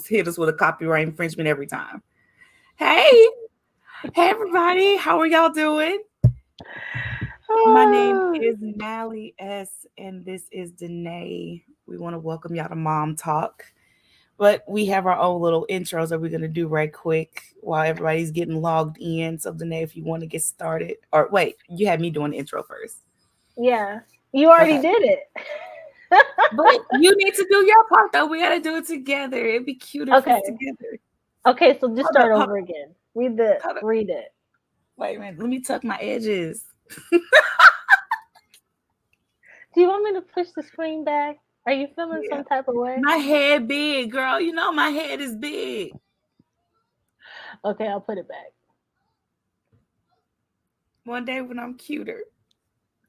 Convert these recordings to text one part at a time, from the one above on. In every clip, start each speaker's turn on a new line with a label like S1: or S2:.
S1: hit us with a copyright infringement every time. Hey, hey everybody, how are y'all doing? My name
S2: Oh,
S1: is Nallie S, and this is Denay. We want to welcome y'all to Mom Talk, but we have our own little intros that we're gonna do right quick while everybody's getting logged in. So Denay, if you want to get started, or wait, you had me doing the intro first.
S2: yeah. You already
S1: Okay,
S2: did it.
S1: but you need to do your part though. We gotta do it together. It'd be cute if it's
S2: Okay.
S1: together.
S2: Okay, so just
S1: Hold up,
S2: start
S1: hold
S2: over
S1: up,
S2: again. Read it.
S1: Wait a minute. Let me tuck my edges.
S2: Do you want me to push the screen back? Are you feeling
S1: Yeah.
S2: some type of way?
S1: My head big, girl. You know my head is big.
S2: Okay, I'll put it back.
S1: One day when I'm cuter.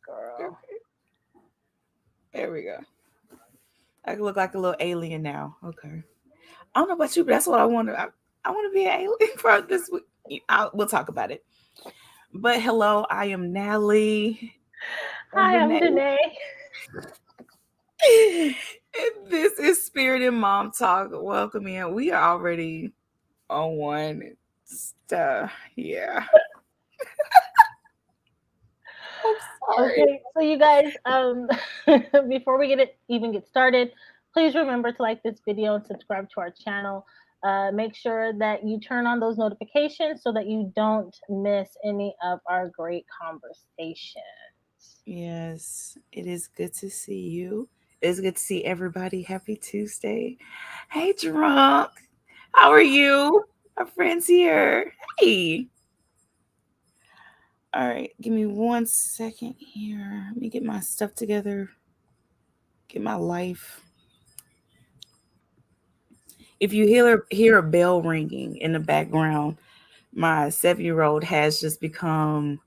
S2: Girl.
S1: There we go. I can look like a little alien now. Okay. I don't know about you, but that's what I want to. I want to be an alien for this week. We'll talk about it. But hello, I am Natalie, and
S2: Hi,
S1: the
S2: I'm
S1: name.
S2: Danae.
S1: And this is Spirit and Mom Talk. Welcome in. We are already on one. Yeah. I'm sorry.
S2: Okay, so you guys, before we even get started, please remember to like this video and subscribe to our channel. Make sure that you turn on those notifications so that you don't miss any of our great conversations.
S1: Yes, it is good to see you. It's good to see everybody. Happy Tuesday. Hey, drunk. How are you? Our friends here. Hey. All right, give me 1 second here. Let me get my stuff together. Get my life. If you hear a bell ringing in the background, my 7-year-old has just become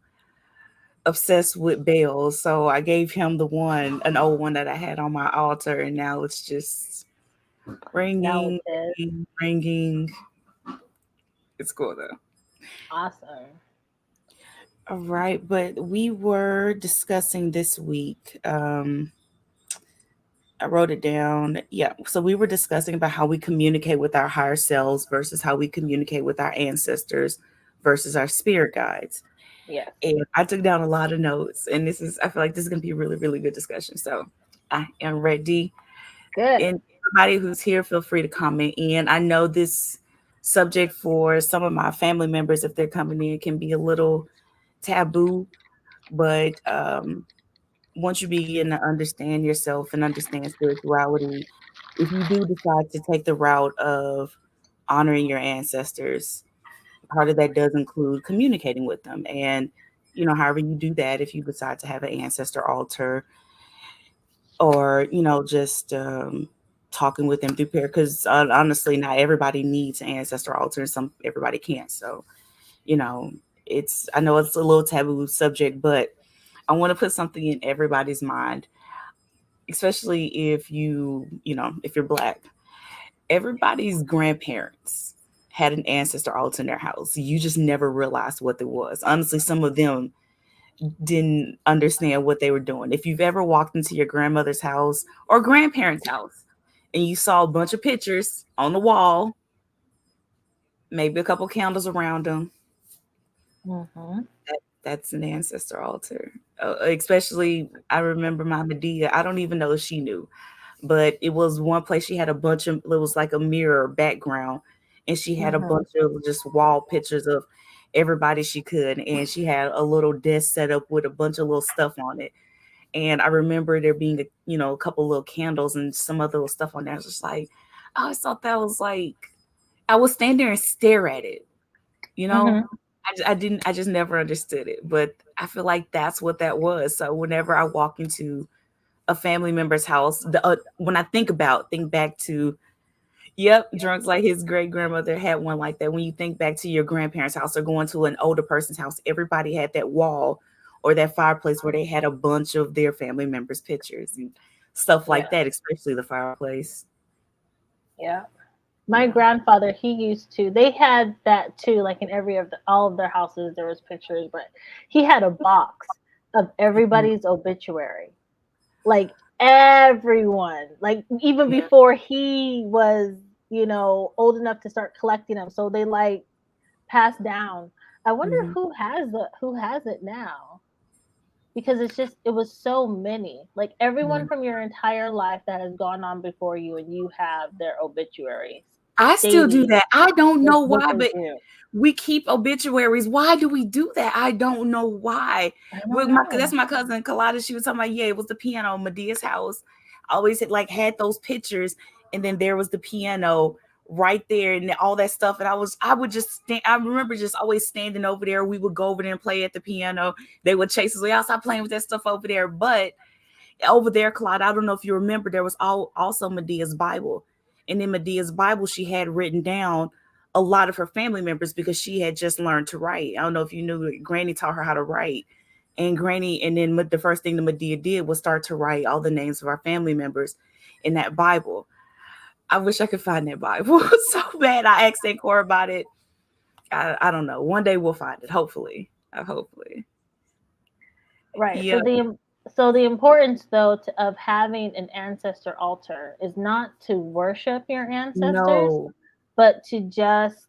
S1: obsessed with bells. So I gave him an old one that I had on my altar, and now it's just
S2: Now
S1: ringing,
S2: it is
S1: ringing, ringing. It's cool though.
S2: awesome.
S1: All right, but we were discussing this week. I wrote it down. Yeah, so we were discussing about how we communicate with our higher selves versus how we communicate with our ancestors versus our spirit guides.
S2: Yes.
S1: And I took down a lot of notes, and I feel like this is going to be a really, really good discussion. So I am ready.
S2: Good.
S1: And everybody who's here, feel free to comment in. I know this subject for some of my family members, if they're coming in, can be a little taboo, but once you begin to understand yourself and understand spirituality, if you do decide to take the route of honoring your ancestors, part of that does include communicating with them. And, however you do that, if you decide to have an ancestor altar or, just talking with them through prayer, because honestly, not everybody needs an ancestor altar and everybody can't. So, you know, I know it's a little taboo subject, but I want to put something in everybody's mind, especially if you're Black. Everybody's grandparents had an ancestor altar in their house. You just never realized what it was. Honestly, some of them didn't understand what they were doing. If you've ever walked into your grandmother's house or grandparents' house and you saw a bunch of pictures on the wall, maybe a couple candles around them,
S2: Hmm.
S1: that's an ancestor altar. Especially, I remember my Medea. I don't even know if she knew, but it was one place she had it was like a mirror background, and she had a
S2: Hmm.
S1: bunch of just wall pictures of everybody she could, and she had a little desk set up with a bunch of little stuff on it. And I remember there being a couple little candles and some other little stuff on there. I was just like, I always thought that was like, I would stand there and stare at it, you know.
S2: Hmm.
S1: I just never understood it, but I feel like that's what that was. So whenever I walk into a family member's house, when I think back to, yep, drunks like his great grandmother had one like that. When you think back to your grandparents' house or going to an older person's house, everybody had that wall or that fireplace where they had a bunch of their family members' pictures and stuff
S2: Yeah.
S1: like that, especially the fireplace.
S2: Yeah. My
S1: Yeah.
S2: grandfather, he used to. They had that too, like in all of their houses, there was pictures, but he had a box of
S1: Mhm.
S2: everybody's obituary, like everyone, like even
S1: Yeah.
S2: before he was, old enough to start collecting them. So they like pass down. I wonder
S1: Mm-hmm.
S2: who has it now, because it was so many. Like everyone
S1: Right.
S2: from your entire life that has gone on before you, and you have their obituaries
S1: I still do
S2: dating
S1: that. I don't
S2: with
S1: know
S2: what
S1: why,
S2: they
S1: but
S2: do.
S1: we keep obituaries. Why do we do that? I don't know why.
S2: I don't
S1: With my
S2: know.
S1: that's my cousin Kalada. She was talking about, yeah, it was the piano, Medea's house. Always had those pictures, and then there was the piano right there, and all that stuff. And I would just stand. I remember just always standing over there. We would go over there and play at the piano. They would chase us. We all stop playing with that stuff over there, but over there, Claude, I don't know if you remember, there was also Medea's Bible. And in Medea's Bible, she had written down a lot of her family members because she had just learned to write. I don't know if you knew, Granny taught her how to write. And then the first thing that Medea did was start to write all the names of our family members in that Bible. I wish I could find that Bible so bad. I asked Cora about it. I don't know. One day we'll find it, hopefully. Hopefully.
S2: Right.
S1: Yeah.
S2: So the importance though of having an ancestor altar is not to worship your ancestors,
S1: No.
S2: but to just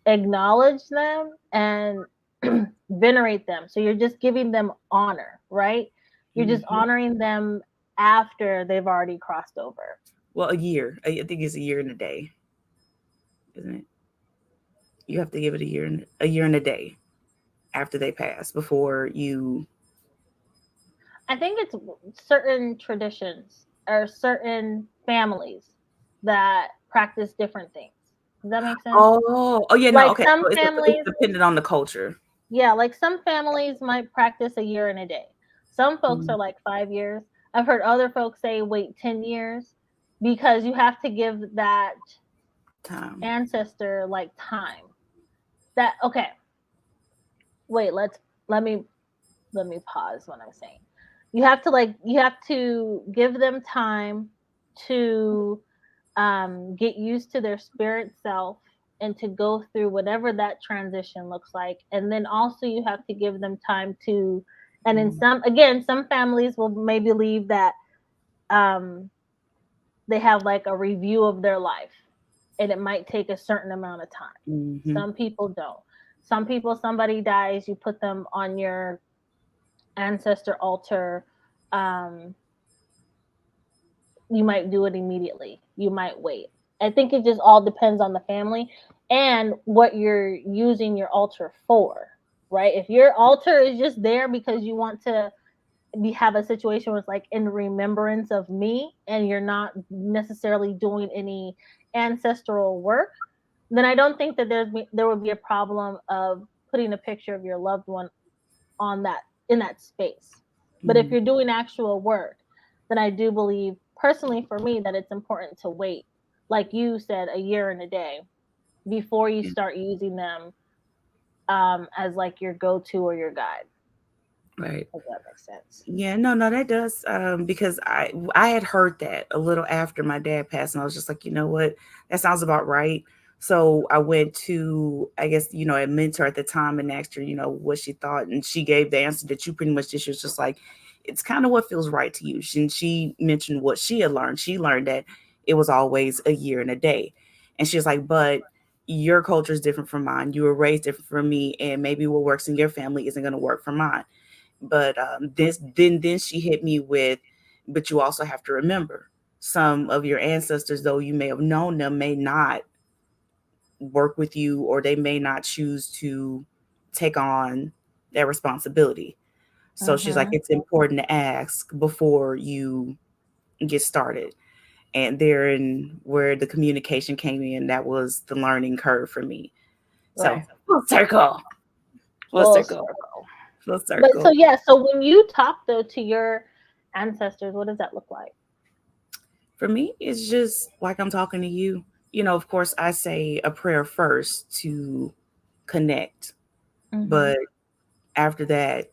S2: acknowledge them and venerate them. So you're just giving them honor, right? You're just
S1: Mhm.
S2: honoring them after they've already crossed over.
S1: Well, a year. I think it's a year and a day, isn't it? You have to give it a year and a day after they pass before you.
S2: I think it's certain traditions or certain families that practice different things. Does that make sense?
S1: Oh yeah, no,
S2: Like
S1: okay.
S2: some
S1: So it's
S2: families,
S1: dependent on the culture.
S2: yeah, like some families might practice a year and a day. Some folks
S1: Mm,
S2: are like 5 years. I've heard other folks say wait 10 years because you have to give that
S1: time.
S2: ancestor like time. That okay, wait, let me let me pause what I'm saying. You have to give them time to get used to their spirit self and to go through whatever that transition looks like. And then also you have to give them time to, and in
S1: Mm,
S2: some families will maybe leave that um, they have like a review of their life and it might take a certain amount of time.
S1: mhm.
S2: Some people don't. Some people, somebody dies, you put them on your ancestor altar. Um, you might do it immediately. You might wait. I think it just all depends on the family and what you're using your altar for, right? If your altar is just there because you want to have a situation where it's like in remembrance of me and you're not necessarily doing any ancestral work, then I don't think that there would be a problem of putting a picture of your loved one on that in that space. But if
S1: Mm,
S2: you're doing actual work, then I do believe personally for me that it's important to wait, like you said, a year and a day before you
S1: yeah,
S2: start using them as like your go-to or your guide.
S1: right.
S2: If that makes sense.
S1: Yeah, no, that does. Because I had heard that a little after my dad passed, and I was just like, you know what, that sounds about right. So I went to, I guess, a mentor at the time and asked her, what she thought, and she gave the answer that you pretty much did. She was just like, it's kind of what feels right to you. She mentioned what she had learned. She learned that it was always a year and a day, and she was like, but your culture is different from mine. You were raised different from me, and maybe what works in your family isn't going to work for mine. But then she hit me with, but you also have to remember, some of your ancestors, though you may have known them, may not work with you, or they may not choose to take on that responsibility. So she's like,
S2: Mm-hmm.
S1: it's important to ask before you get started. And therein where the communication came in, that was the learning curve for me. So
S2: Right.
S1: full circle, full
S2: Full
S1: circle,
S2: circle.
S1: full
S2: But so
S1: circle.
S2: yeah, so when you talk though to your ancestors, what does that look like?
S1: For me, it's just like I'm talking to you. Of course, I say a prayer first to connect,
S2: Mm-hmm.
S1: but after that,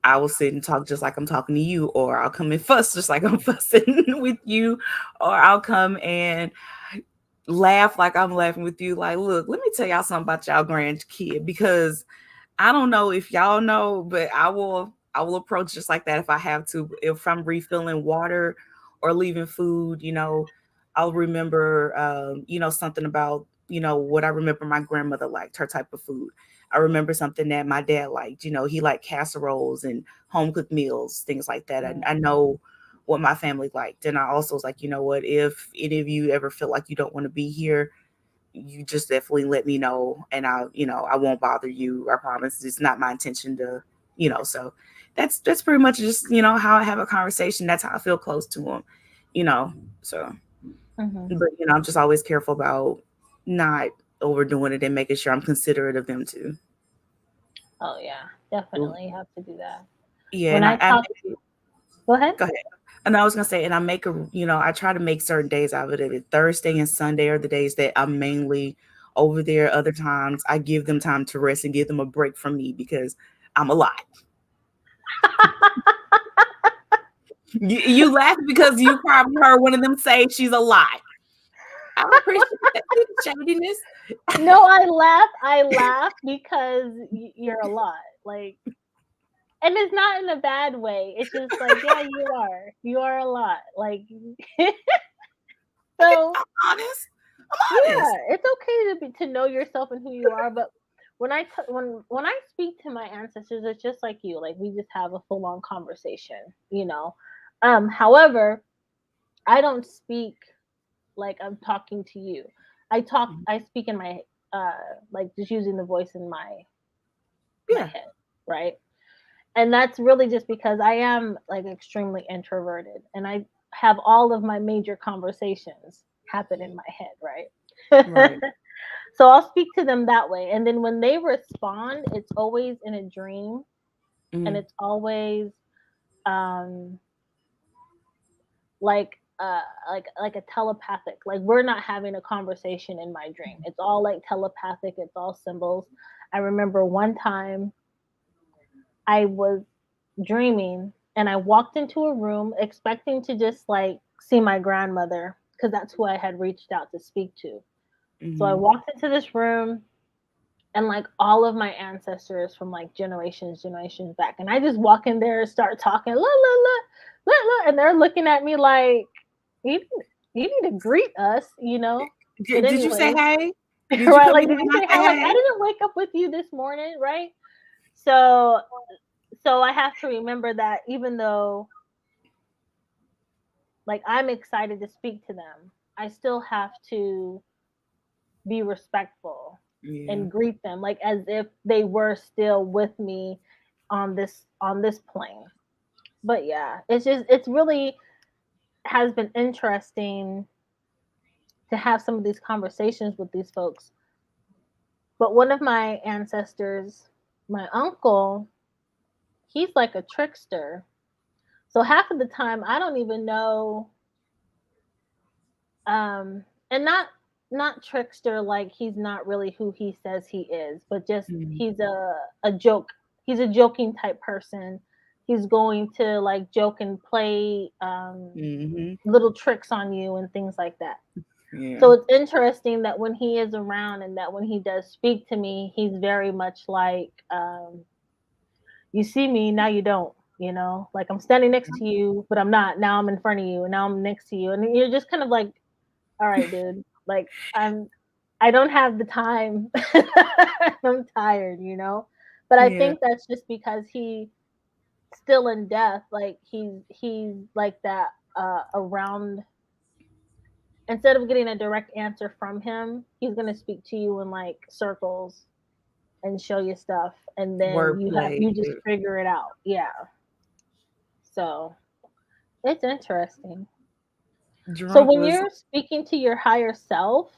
S1: I will sit and talk just like I'm talking to you, or I'll come and fuss just like I'm fussing with you, or I'll come and laugh like I'm laughing with you. Like, look, let me tell y'all something about y'all grandkid, because I don't know if y'all know, but I will approach just like that if I have to. If I'm refilling water or leaving food, I'll remember, something about, what I remember my grandmother liked, her type of food. I remember something that my dad liked. He liked casseroles and home cooked meals, things like that. I know what my family liked. And I also was like, you know what, if any of you ever feel like you don't want to be here, you just definitely let me know, and I won't bother you. I promise. It's not my intention to, so that's pretty much just, how I have a conversation. That's how I feel close to them, you know. So,
S2: Mm-hmm.
S1: but I'm just always careful about not overdoing it and making sure I'm considerate of them too.
S2: Oh yeah, definitely have to do that.
S1: Yeah,
S2: When
S1: and
S2: I talk, go ahead.
S1: go ahead. And I was gonna say, and I make I try to make certain days out of it. Thursday and Sunday are the days that I'm mainly over there. Other times I give them time to rest and give them a break from me because I'm a lot. You laugh because you probably heard one of them say she's a lot. I appreciate that shadiness.
S2: No, I laugh. I laugh because you're a lot. Like, and it's not in a bad way. It's just like, yeah, you are. You are a lot. Like, so
S1: I'm honest. I'm
S2: yeah,
S1: honest.
S2: it's okay to know yourself and who you are. But when I speak to my ancestors, it's just like you. Like, we just have a full on conversation. You know. However, I don't speak like I'm talking to you. I speak in my like just using the voice in my
S1: Yeah.
S2: head, right? And that's really just because I am like extremely introverted and I have all of my major conversations happen in my head, right?
S1: Right.
S2: So I'll speak to them that way. And then when they respond, it's always in a dream and
S1: Mm-hmm.
S2: it's always um like like a telepathic, like we're not having a conversation in my dream, it's all like telepathic, it's all symbols. I remember one time I was dreaming and I walked into a room expecting to just like see my grandmother because that's who I had reached out to speak to. So I
S1: Mm-hmm.
S2: walked into this room and like all of my ancestors from like generations back, and I just walk in there and start talking, la, and they're looking at me like, you you need to greet us, you know. But
S1: Did you say
S2: anyways,
S1: hey? Did you
S2: right?
S1: come
S2: Like,
S1: in
S2: did
S1: and
S2: you
S1: not
S2: say
S1: say
S2: hi? Like, I
S1: hey?
S2: didn't wake up with you this morning, right? So I have to remember that even though like I'm excited to speak to them, I still have to be respectful
S1: Yeah.
S2: and greet them like as if they were still with me on this plane. But yeah, it's really has been interesting to have some of these conversations with these folks. But one of my ancestors, my uncle, he's like a trickster. So half of the time I don't even know and not trickster like he's not really who he says he is, but just
S1: Mm-hmm.
S2: he's a joke. He's a joking type person. He's going to like joke and play
S1: Mm-hmm.
S2: little tricks on you and things like that.
S1: Yeah.
S2: So it's interesting that when he is around and that when he does speak to me, he's very much like, you see me, now you don't, you know, like I'm standing next to you, but I'm not. Now I'm in front of you and now I'm next to you. And you're just kind of like, all right, dude, like I don't have the time. I'm tired, you know? But I
S1: Yeah.
S2: think that's just because he's still in death. Like he's like that around, instead of getting a direct answer from him, he's gonna speak to you in like circles and show you stuff, and then
S1: Wordplay.
S2: you just figure it out. Yeah. So it's interesting. So
S1: Drunk
S2: when
S1: was
S2: you're speaking to your higher self,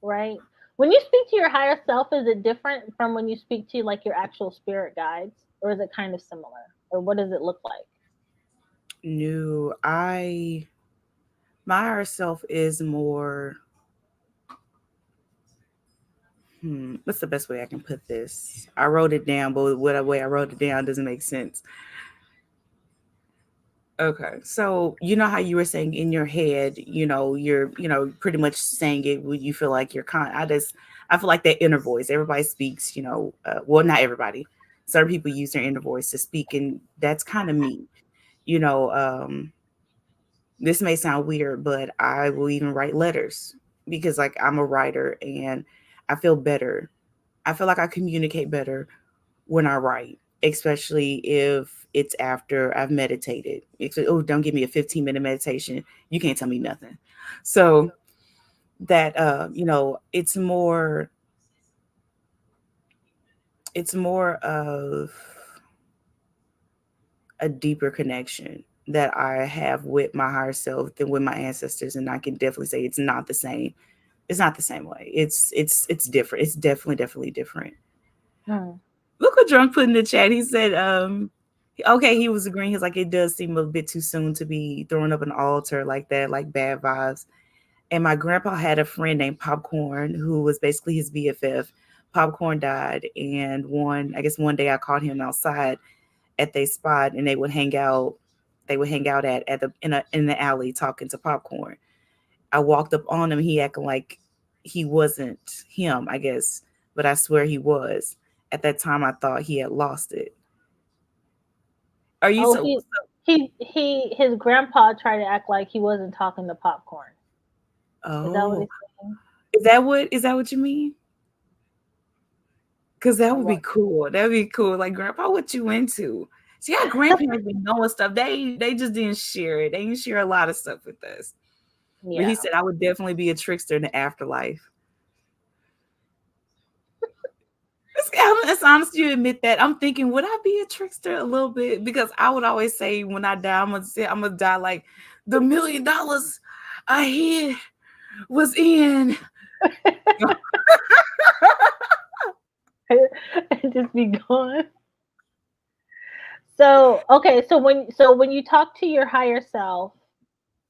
S2: right? When you speak to your higher self, is it different from when you speak to like your actual spirit guides, or is it kind of similar, or what does it look like?
S1: new. My higher self is more. What's the best way I can put this? I wrote it down, but what way I wrote it down doesn't make sense. Okay, so you know how you were saying in your head, you're, pretty much saying it when you feel like you're I feel like that inner voice. Everybody speaks, well, not everybody. Certain people use their inner voice to speak, and that's kind of me, you know. This may sound weird, but I will even write letters because like I'm a writer and I feel better. I feel like I communicate better when I write, especially if it's after I've meditated. Oh, don't give me a 15-minute meditation. You can't tell me nothing. So that it's more of a deeper connection that I have with my higher self than with my ancestors, and I can definitely say it's not the same. It's not the same way. It's different. It's definitely different.
S2: Mm.
S1: Look what Drunk put in the chat. He said, okay, he was agreeing. He's like, it does seem a bit too soon to be throwing up an altar like that, like bad vibes. And my grandpa had a friend named Popcorn who was basically his BFF. Popcorn died, and I guess one day I caught him outside at their spot, and they would hang out. They would hang out at the in the alley talking to Popcorn. I walked up on him. He acting like he wasn't him, I guess, but I swear he was. At that time, I thought he had lost it. Are you
S2: Oh,
S1: so?
S2: his grandpa tried to act like he wasn't talking to Popcorn. Is that what
S1: Oh,
S2: he's saying?
S1: is that what you mean? Because that
S2: Or
S1: would be
S2: what?
S1: cool. That'd be cool. Like, Grandpa, what you into? See, our grandparents be knowing stuff. They just didn't share it. They didn't share a lot of stuff with us. But he
S2: Yeah.
S1: said I would definitely be a trickster in the afterlife. It's honest you admit that. I'm thinking, would I be a trickster a little bit? Because I would always say when I die, I'm gonna die like the $1 million I hid was in.
S2: And just be gone. So okay, so when you talk to your higher self,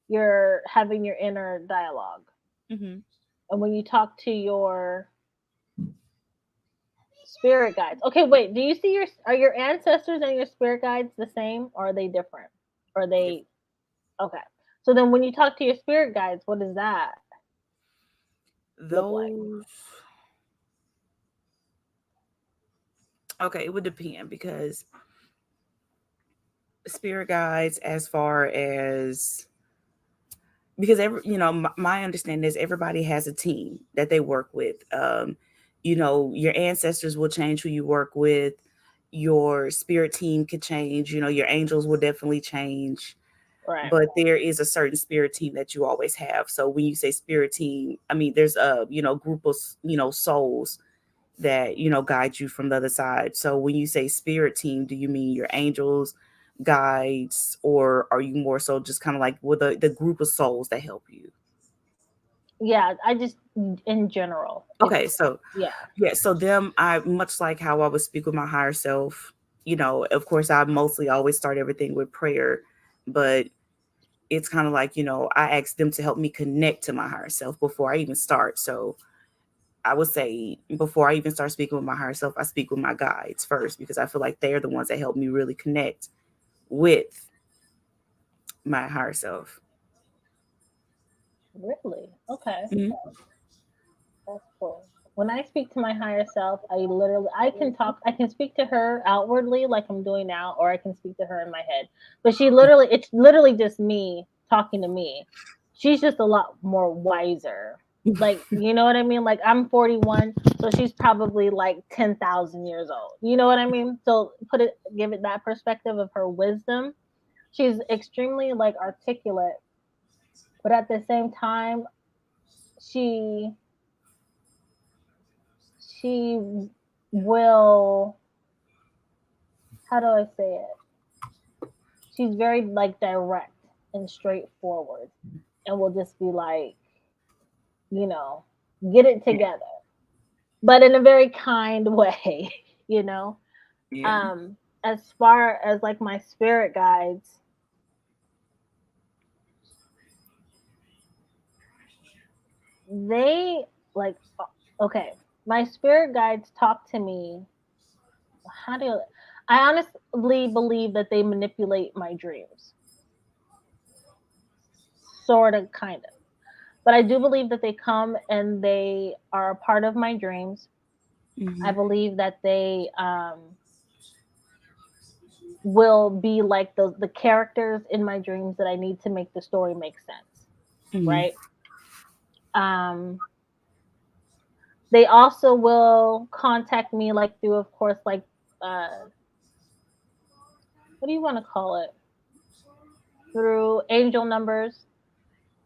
S2: you're having your inner dialogue.
S1: Hmm.
S2: And when you talk to your spirit guides. Okay, wait, do you see your ancestors and your spirit guides the same or are they different? Or are they okay. So then when you talk to your spirit guides, what does that look like?
S1: Those okay, it would depend because spirit guides, as far as because my understanding is everybody has a team that they work with. Your ancestors will change who you work with. Your spirit team could change. Your angels will definitely change,
S2: Right.
S1: but there is a certain spirit team that you always have. So when you say spirit team, I mean there's a group of souls that guide you from the other side. So when you say spirit team, do you mean your angels, guides, or are you more so just kind of like with the group of souls that help you?
S2: Yeah, I just in general. If
S1: Okay, so
S2: yeah.
S1: yeah, so them, I much like how I would speak with my higher self. Of course, I mostly always start everything with prayer, but it's kind of like I ask them to help me connect to my higher self before I even start. So I would say before I even start speaking with my higher self, I speak with my guides first because I feel like they're the ones that help me really connect with my higher self.
S2: Really? Okay.
S1: Mhm.
S2: That's cool. When I speak to my higher self, I can speak to her outwardly like I'm doing now, or I can speak to her in my head. But it's literally just me talking to me. She's just a lot more wiser. Like, you know what I mean? Like I'm 41, so she's probably like 10,000 years old. You know what I mean? So give it that perspective of her wisdom. She's extremely like articulate, but at the same time, she she will, how do I say it? She's very like direct and straightforward and will just be like, you know, get it
S1: Yeah.
S2: together. But in a very kind way, you know.
S1: Yeah.
S2: Um as far as like my spirit guides, they like okay, my spirit guides talk to me. How do I honestly believe that they manipulate my dreams. Sort of, kind of. But I do believe that they come and they are a part of my dreams. I
S1: Hmm.
S2: believe that they will be like the characters in my dreams that I need to make the story make sense,
S1: Mm-hmm.
S2: right? Um, they also will contact me like through, of course, like uh, what do you want to call it? Through angel numbers.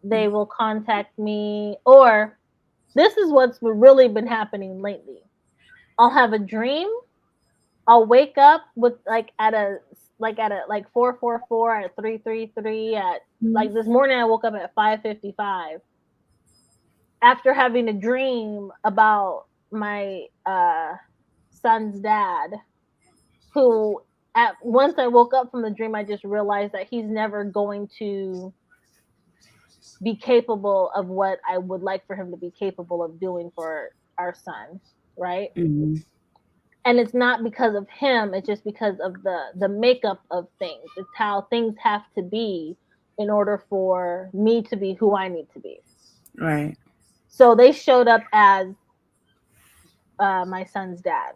S2: They will contact me, or this is what's really been happening lately. I'll have a dream. I'll wake up with like 444 at 333 at
S1: Mm-hmm.
S2: like this morning I woke up at 5:55 after having a dream about my son's dad who at once I woke up from the dream I just realized that he's never going to be capable of what I would like for him to be capable of doing for our son, right?
S1: Mm-hmm.
S2: And it's not because of him, it's just because of the makeup of things. It's how things have to be in order for me to be who I need to be.
S1: Right.
S2: So they showed up as my son's dad.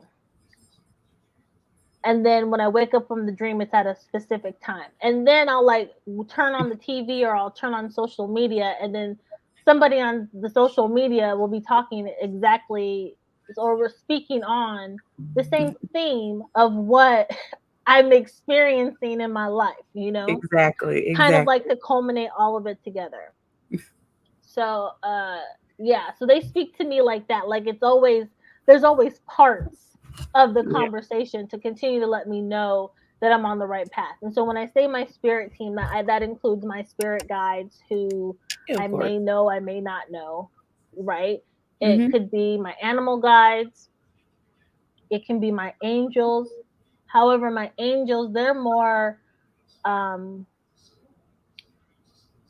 S2: And then when I wake up from the dream, it's at a specific time. And then I'll like turn on the TV or I'll turn on social media, and then somebody on the social media will be talking exactly, or we're speaking on the same theme of what I'm experiencing in my life,
S1: Exactly.
S2: kind of like
S1: Exactly.
S2: to culminate all of it together. So, yeah, so they speak to me like that. Like there's always parts of the
S1: Yeah.
S2: conversation to continue to let me know that I'm on the right path. And so when I say my spirit team, that includes my spirit guides who
S1: Yeah,
S2: I
S1: of course.
S2: may know, I may not know, right? It
S1: Mm-hmm.
S2: could be my animal guides, it can be my angels. However, my angels, they're more um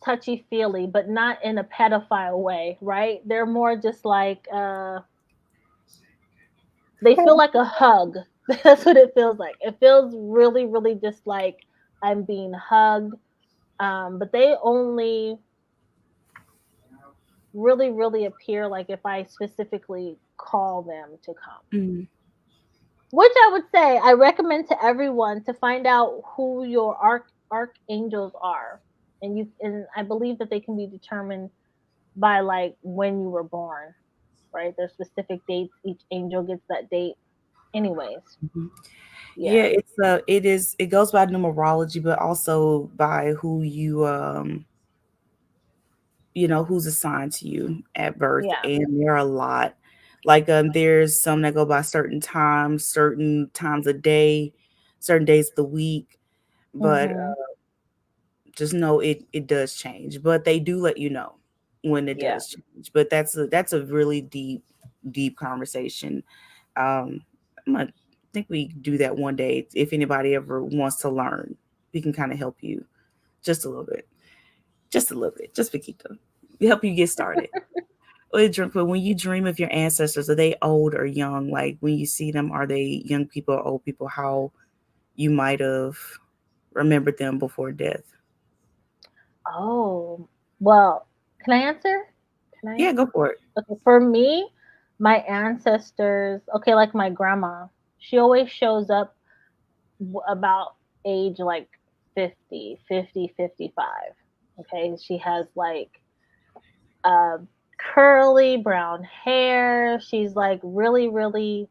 S2: touchy feely, but not in a pedophile way, right? They're more just like they feel like a hug. That's what it feels like. It feels really, really just like I'm being hugged. But they only really, really appear like if I specifically call them to come.
S1: Mm-hmm.
S2: Which I would say I recommend to everyone to find out who your archangels are. And I believe that they can be determined by like when you were born, right? There's specific dates. Each angel gets that date. Anyways,
S1: Yeah,
S2: yeah,
S1: it goes by numerology, but also by who who's assigned to you at birth.
S2: yeah.
S1: And there are a lot. Like there's some that go by certain times of day, certain days of the week. But
S2: Mm-hmm.
S1: just know it does change. But they do let you know when it
S2: Yeah.
S1: does change. But that's a really deep conversation. I'm gonna think we do that one day. If anybody ever wants to learn, we can kind of help you just a little bit, just Vikita, help you get started. But when you dream of your ancestors, are they old or young? Like when you see them, are they young people or old people? How you might have remembered them before death?
S2: Oh, well, can I answer? Can I?
S1: Yeah, go for it.
S2: Okay, for me, my ancestors, okay, like my grandma, she always shows up about age like 50, 50, 55. Okay, she has like uh, curly brown hair. She's like really, really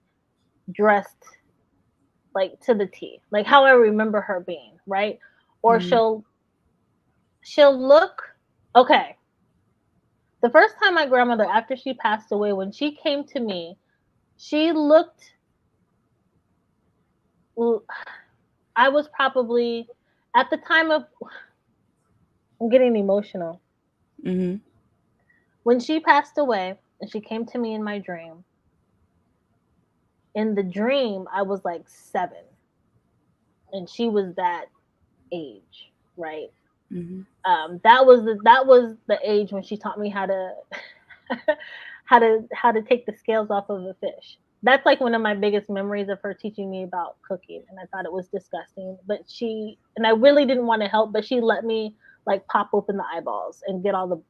S2: dressed like to the T, like how I remember her being, right? Or
S1: Mm-hmm.
S2: she'll look okay. The first time my grandmother, after she passed away, when she came to me, she looked. I was probably at the time of. I'm getting emotional.
S1: Mm-hmm.
S2: When she passed away and she came to me in my dream, in the dream, I was like 7 and she was that age, right?
S1: Mm-hmm.
S2: That was the age when she taught me how to how to take the scales off of a fish. That's like one of my biggest memories of her teaching me about cooking, and I thought it was disgusting. But I really didn't want to help, but she let me like pop open the eyeballs and get all the.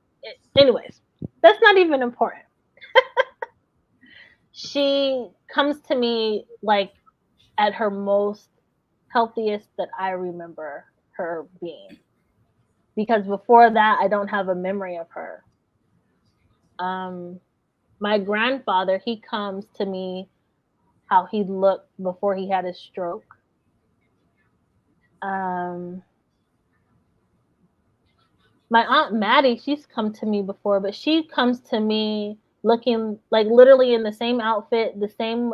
S2: Anyways, that's not even important. She comes to me like at her most healthiest that I remember her being. Because before that, I don't have a memory of her. Um, my grandfather, he comes to me how he looked before he had his stroke. Um, my aunt Maddie, she's come to me before, but she comes to me looking like literally in the same outfit, the same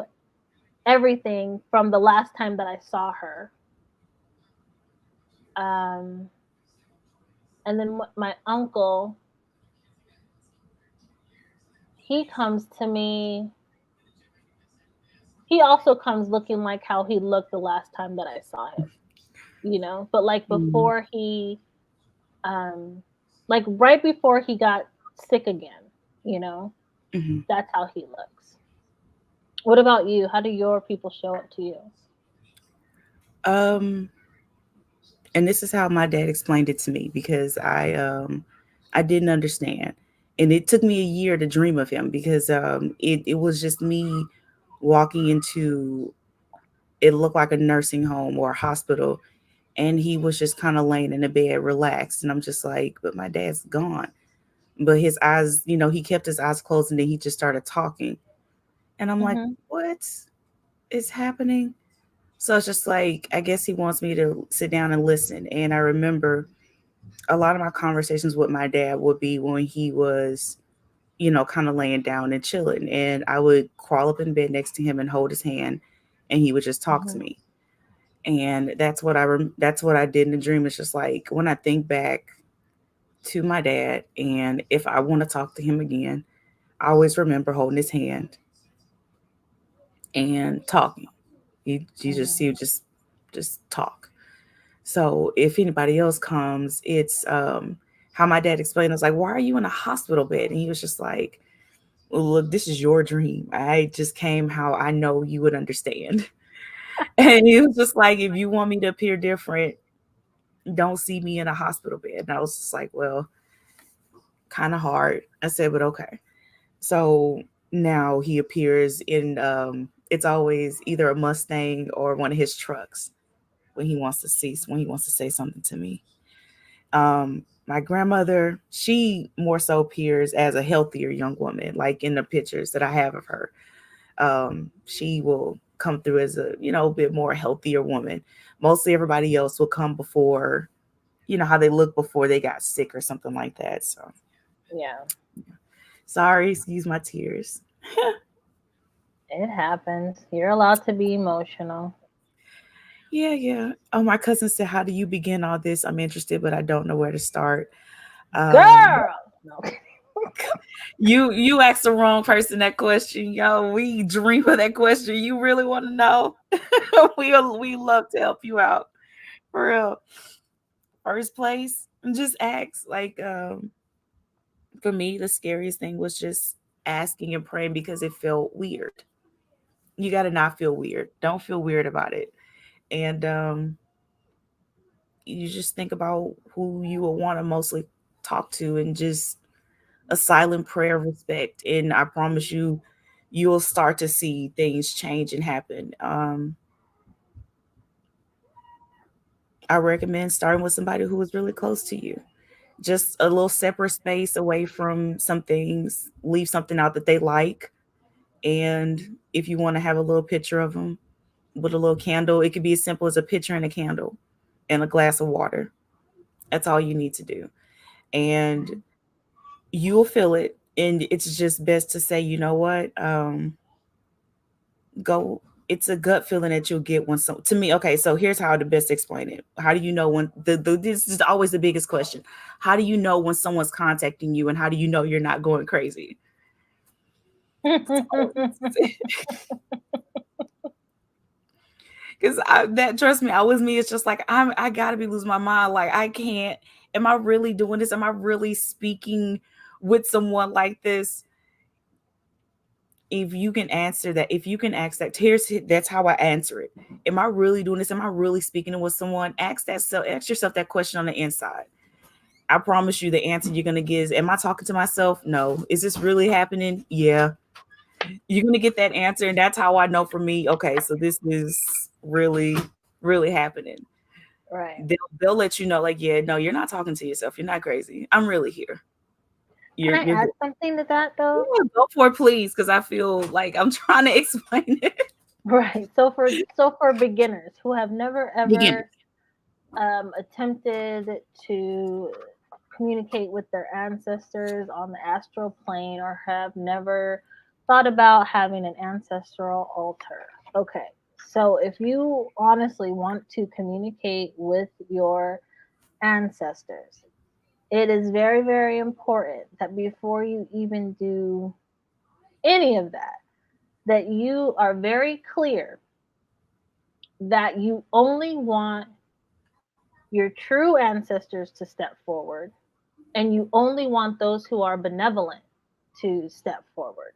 S2: everything from the last time that I saw her. Um, and then my uncle, he comes to me. He also comes looking like how he looked the last time that I saw him, but like
S1: Mm-hmm.
S2: before he, um, like right before he got sick again, you know,
S1: Mm-hmm.
S2: that's how he looks. What about you? How do your people show up to you?
S1: Um, and this is how my dad explained it to me because I didn't understand, and it took me a year to dream of him because it was just me walking into, it looked like a nursing home or a hospital, and he was just kind of laying in the bed relaxed, and I'm just like, but my dad's gone. But his eyes, he kept his eyes closed, and then he just started talking, and I'm like,
S2: Mhm.
S1: what is happening? So it's just like, I guess he wants me to sit down and listen. And I remember a lot of my conversations with my dad would be when he was, kind of laying down and chilling, and I would crawl up in bed next to him and hold his hand, and he would just talk to
S2: Mhm.
S1: me. And that's what I did in the dream. It's just like when I think back to my dad, and if I want to talk to him again, I always remember holding his hand and talking. He would just talk. So if anybody else comes, it's how my dad explained. I was like, "Why are you in a hospital bed?" And he was just like, "Well, look, this is your dream. I just came how I know you would understand." And he was just like, "If you want me to appear different, don't see me in a hospital bed." And I was just like, "Well, kind of hard." I said, "But okay." So now he appears in it's always either a Mustang or one of his trucks when he wants to say something to me. My grandmother, she more so appears as a healthier young woman, like in the pictures that I have of her. She will come through as a, a bit more healthier woman. Mostly everybody else will come before, how they look before they got sick or something like that. So
S2: Yeah,
S1: sorry, excuse my tears.
S2: it happens. You're allowed to be emotional.
S1: Yeah, yeah. Oh, my cousin said, "How do you begin all this? I'm interested, but I don't know where to start." Um,
S2: Girl. No.
S1: you asked the wrong person that question, yo. We dream of that question. You really want to know? We love to help you out for real. First place, just ask. Like for me, the scariest thing was just asking and praying because it felt weird. You got to not feel weird. Don't feel weird about it. And you just think about who you will want to mostly talk to, and just a silent prayer of respect. And I promise you, you'll start to see things change and happen. I recommend starting with somebody who is really close to you. Just a little separate space away from some things, leave something out that they like. And if you want to have a little picture of them with a little candle, it could be as simple as a picture and a candle and a glass of water. That's all you need to do. And you'll feel it. And it's just best to say, you know what? Go, it's a gut feeling that you'll get when some, to me, okay, so here's how to best explain it. How do you know when this is always the biggest question. How do you know when someone's contacting you, and how do you know you're not going crazy? Because that, trust me, I was me. It's just like I gotta be losing my mind. Like I can't. Am I really doing this? Am I really speaking with someone like this? If you can answer that, if you can ask that, that's how I answer it. Am I really doing this? Am I really speaking with someone? Ask yourself that question on the inside. I promise you the answer you're gonna get is, am I talking to myself? No. Is this really happening? Yeah. You're gonna get that answer, and that's how I know for me, okay, so this is really really happening.
S2: Right.
S1: They'll let you know, like, yeah, no, you're not talking to yourself. You're not crazy. I'm really here.
S2: Can I
S1: You're
S2: add
S1: good.
S2: something to that though?
S1: Yeah, go for it, please, because I feel like I'm trying to explain it.
S2: Right. So for beginners who have never
S1: Beginners.
S2: ever attempted to communicate with their ancestors on the astral plane or have never thought about having an ancestral altar. Okay. So if you honestly want to communicate with your ancestors, it is very, very important that before you even do any of that, that you are very clear that you only want your true ancestors to step forward and you only want those who are benevolent to step forward.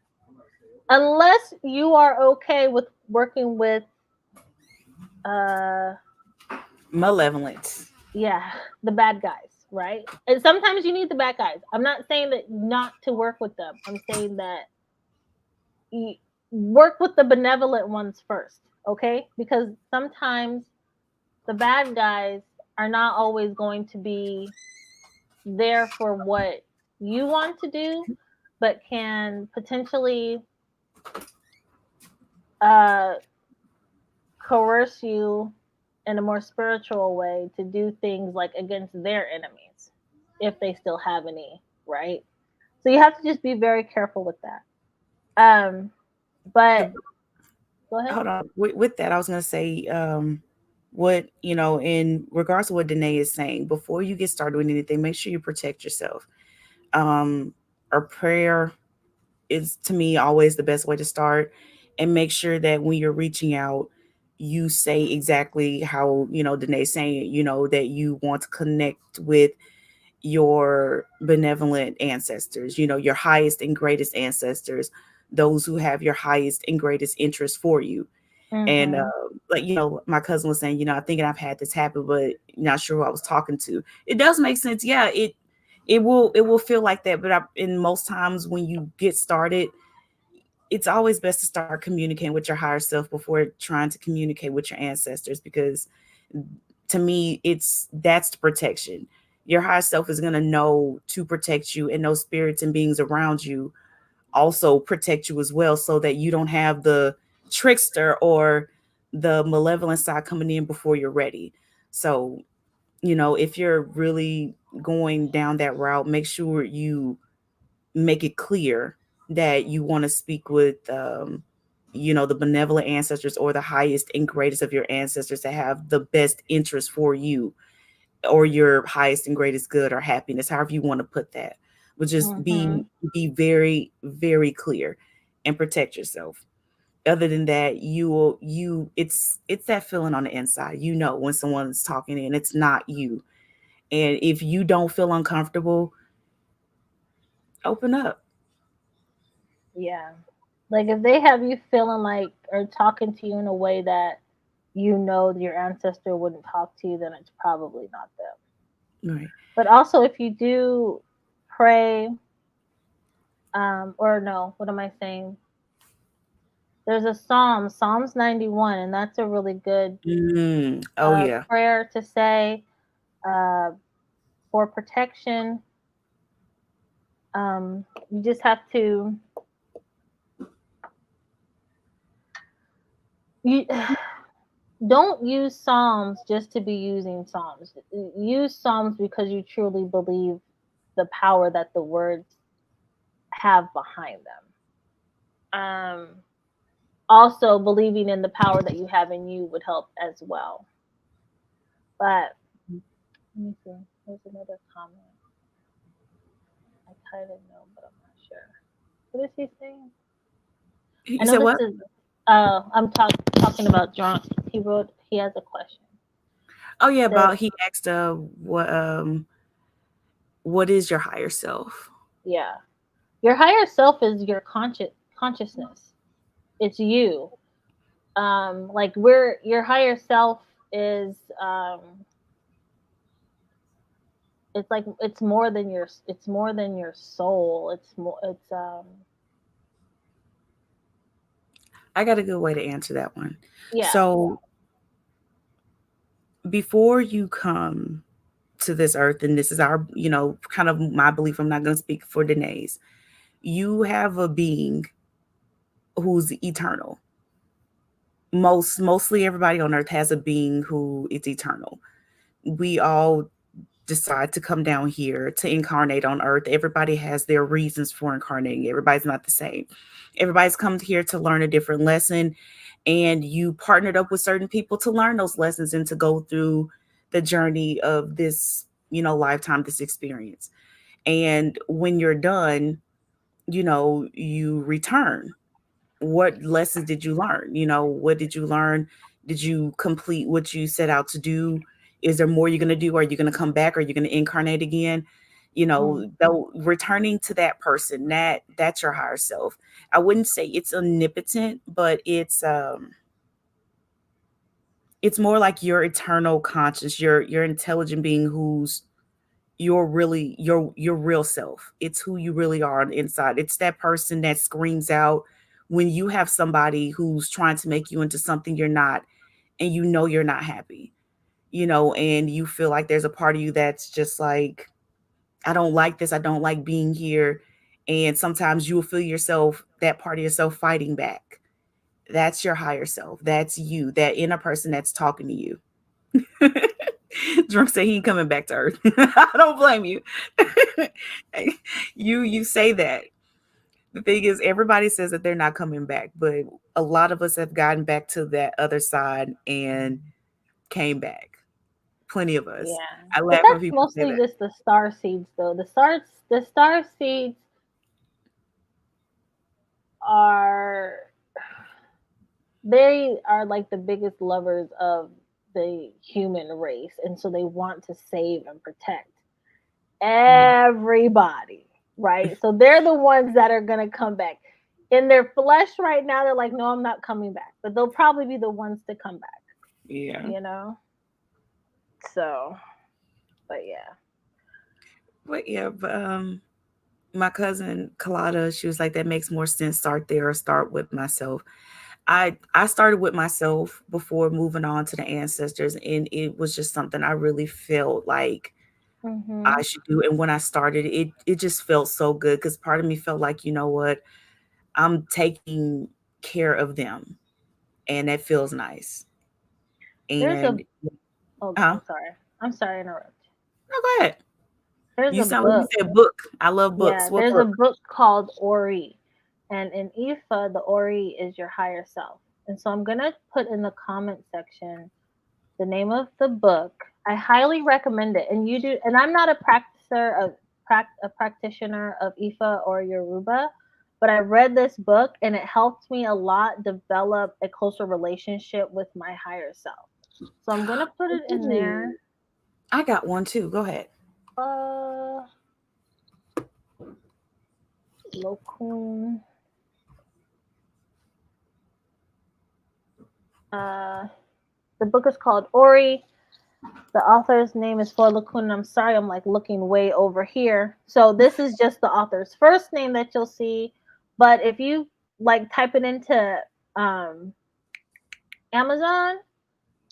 S2: Unless you are okay with working with uh
S1: Malevolence.
S2: yeah, the bad guys, right? And sometimes you need the bad guys. I'm not saying that not to work with them. I'm saying that you work with the benevolent ones first, okay? Because sometimes the bad guys are not always going to be there for what you want to do, but can potentially uh, coerce you in a more spiritual way to do things like against their enemies, if they still have any, right? So you have to just be very careful with that. But go ahead.
S1: Hold on. With that, I was gonna say, what in regards to what Danae is saying, before you get started with anything, make sure you protect yourself. Um, a prayer is to me always the best way to start, and make sure that when you're reaching out, you say exactly how Danae's saying, that you want to connect with your benevolent ancestors, your highest and greatest ancestors, those who have your highest and greatest interest for you. And
S2: Mm-hmm.
S1: like my cousin was saying, I'm thinking I've had this happen, but not sure who I was talking to. It does make sense. Yeah, it will feel like that. But in most times when you get started, it's always best to start communicating with your higher self before trying to communicate with your ancestors, because to me that's the protection. Your higher self is going to know to protect you, and those spirits and beings around you also protect you as well, so that you don't have the trickster or the malevolent side coming in before you're ready. So, if you're really going down that route, make sure you make it clear that you want to speak with the benevolent ancestors, or the highest and greatest of your ancestors that have the best interest for you, or your highest and greatest good or happiness, however you want to put that. But just
S2: Mm-hmm.
S1: be very, very clear and protect yourself. Other than that, it's that feeling on the inside, when someone's talking and it's not you. And if you don't feel uncomfortable, open up.
S2: Yeah. Like if they have you feeling like or talking to you in a way that you know your ancestor wouldn't talk to you, then it's probably not them.
S1: Right.
S2: But also, if you do pray, or no, what am I saying? There's a psalm, Psalms 91, and that's a really good
S1: Oh yeah.
S2: prayer to say uh, for protection. You just have to you don't use psalms just to be using psalms. Use psalms because you truly believe the power that the words have behind them. Also, believing in the power that you have in you would help as well. But let me see. There's another comment. I kind of know, but I'm not sure. What is he saying? I
S1: You
S2: know
S1: said
S2: this
S1: what?
S2: is. I'm talking about drunk. He wrote. He has a question.
S1: Oh yeah,
S2: Says,
S1: about he asked what is your higher self?
S2: yeah, your higher self is your consciousness. It's you. Like we're your higher self is it's like it's more than your soul.
S1: I got a good way to answer that one.
S2: Yeah.
S1: So before you come to this earth, and this is our, kind of my belief, I'm not going to speak for Danae's, you have a being who's eternal. Mostly everybody on earth has a being who is eternal. We all decide to come down here to incarnate on earth. Everybody has their reasons for incarnating. Everybody's not the same. Everybody's come here to learn a different lesson, and you partnered up with certain people to learn those lessons and to go through the journey of this, lifetime, this experience. And when you're done, you return. What lessons did you learn? What did you learn? Did you complete what you set out to do? Is there more you're going to do? Are you going to come back? Are you going to incarnate again?
S2: Mm.
S1: Though returning to that person, that's your higher self. I wouldn't say it's omnipotent, but it's more like your eternal conscious, your intelligent being who's your really your real self. It's who you really are on the inside. It's that person that screams out when you have somebody who's trying to make you into something you're not, and you're not happy, and you feel like there's a part of you that's just like, I don't like this, I don't like being here. And sometimes you will feel yourself, that part of yourself, fighting back. That's your higher self. That's you, that inner person that's talking to you. Drunk say he ain't coming back to earth. I don't blame you. You say that. The thing is, everybody says that they're not coming back, but a lot of us have gotten back to that other side and came back. Plenty of us.
S2: Yeah,
S1: I
S2: but
S1: laugh when
S2: that's
S1: people say
S2: mostly
S1: that.
S2: just the star seeds, though. The star seeds are they are like the biggest lovers of the human race, and so they want to save and protect
S1: Mm,
S2: everybody, right? So they're the ones that are gonna come back. In their flesh right now, they're like, no, I'm not coming back. But they'll probably be the ones to come back,
S1: yeah.
S2: you know? So, but yeah.
S1: But my cousin Kalada, she was like, that makes more sense. Start there or start with myself. I started with myself before moving on to the ancestors, and it was just something I really felt like I
S2: Hmm.
S1: should do. And when I started, it just felt so good because part of me felt like, you know what, I'm taking care of them, and that feels nice.
S2: There's a,
S1: And
S2: oh,
S1: huh?
S2: I'm sorry. I'm sorry to interrupt.
S1: No, go ahead.
S2: There's
S1: You
S2: a
S1: sound like you
S2: book.
S1: said book. I love
S2: Yeah,
S1: books. What
S2: there's a
S1: book?
S2: book called Ori. And in Ifa, the Ori is your higher self. And so I'm going to put in the comment section the name of the book. I highly recommend it. And you do, and I'm not a a practitioner of Ifa or Yoruba, but I read this book and it helped me a lot develop a closer relationship with my higher self. So I'm gonna put it in there.
S1: Ooh, I got one too. Go ahead.
S2: Uh, Lokun. Uh, the book is called Ori. The author's name is For Lakun. I'm sorry, I'm like looking way over here. So this is just the author's first name that you'll see. But if you like type it into um, Amazon,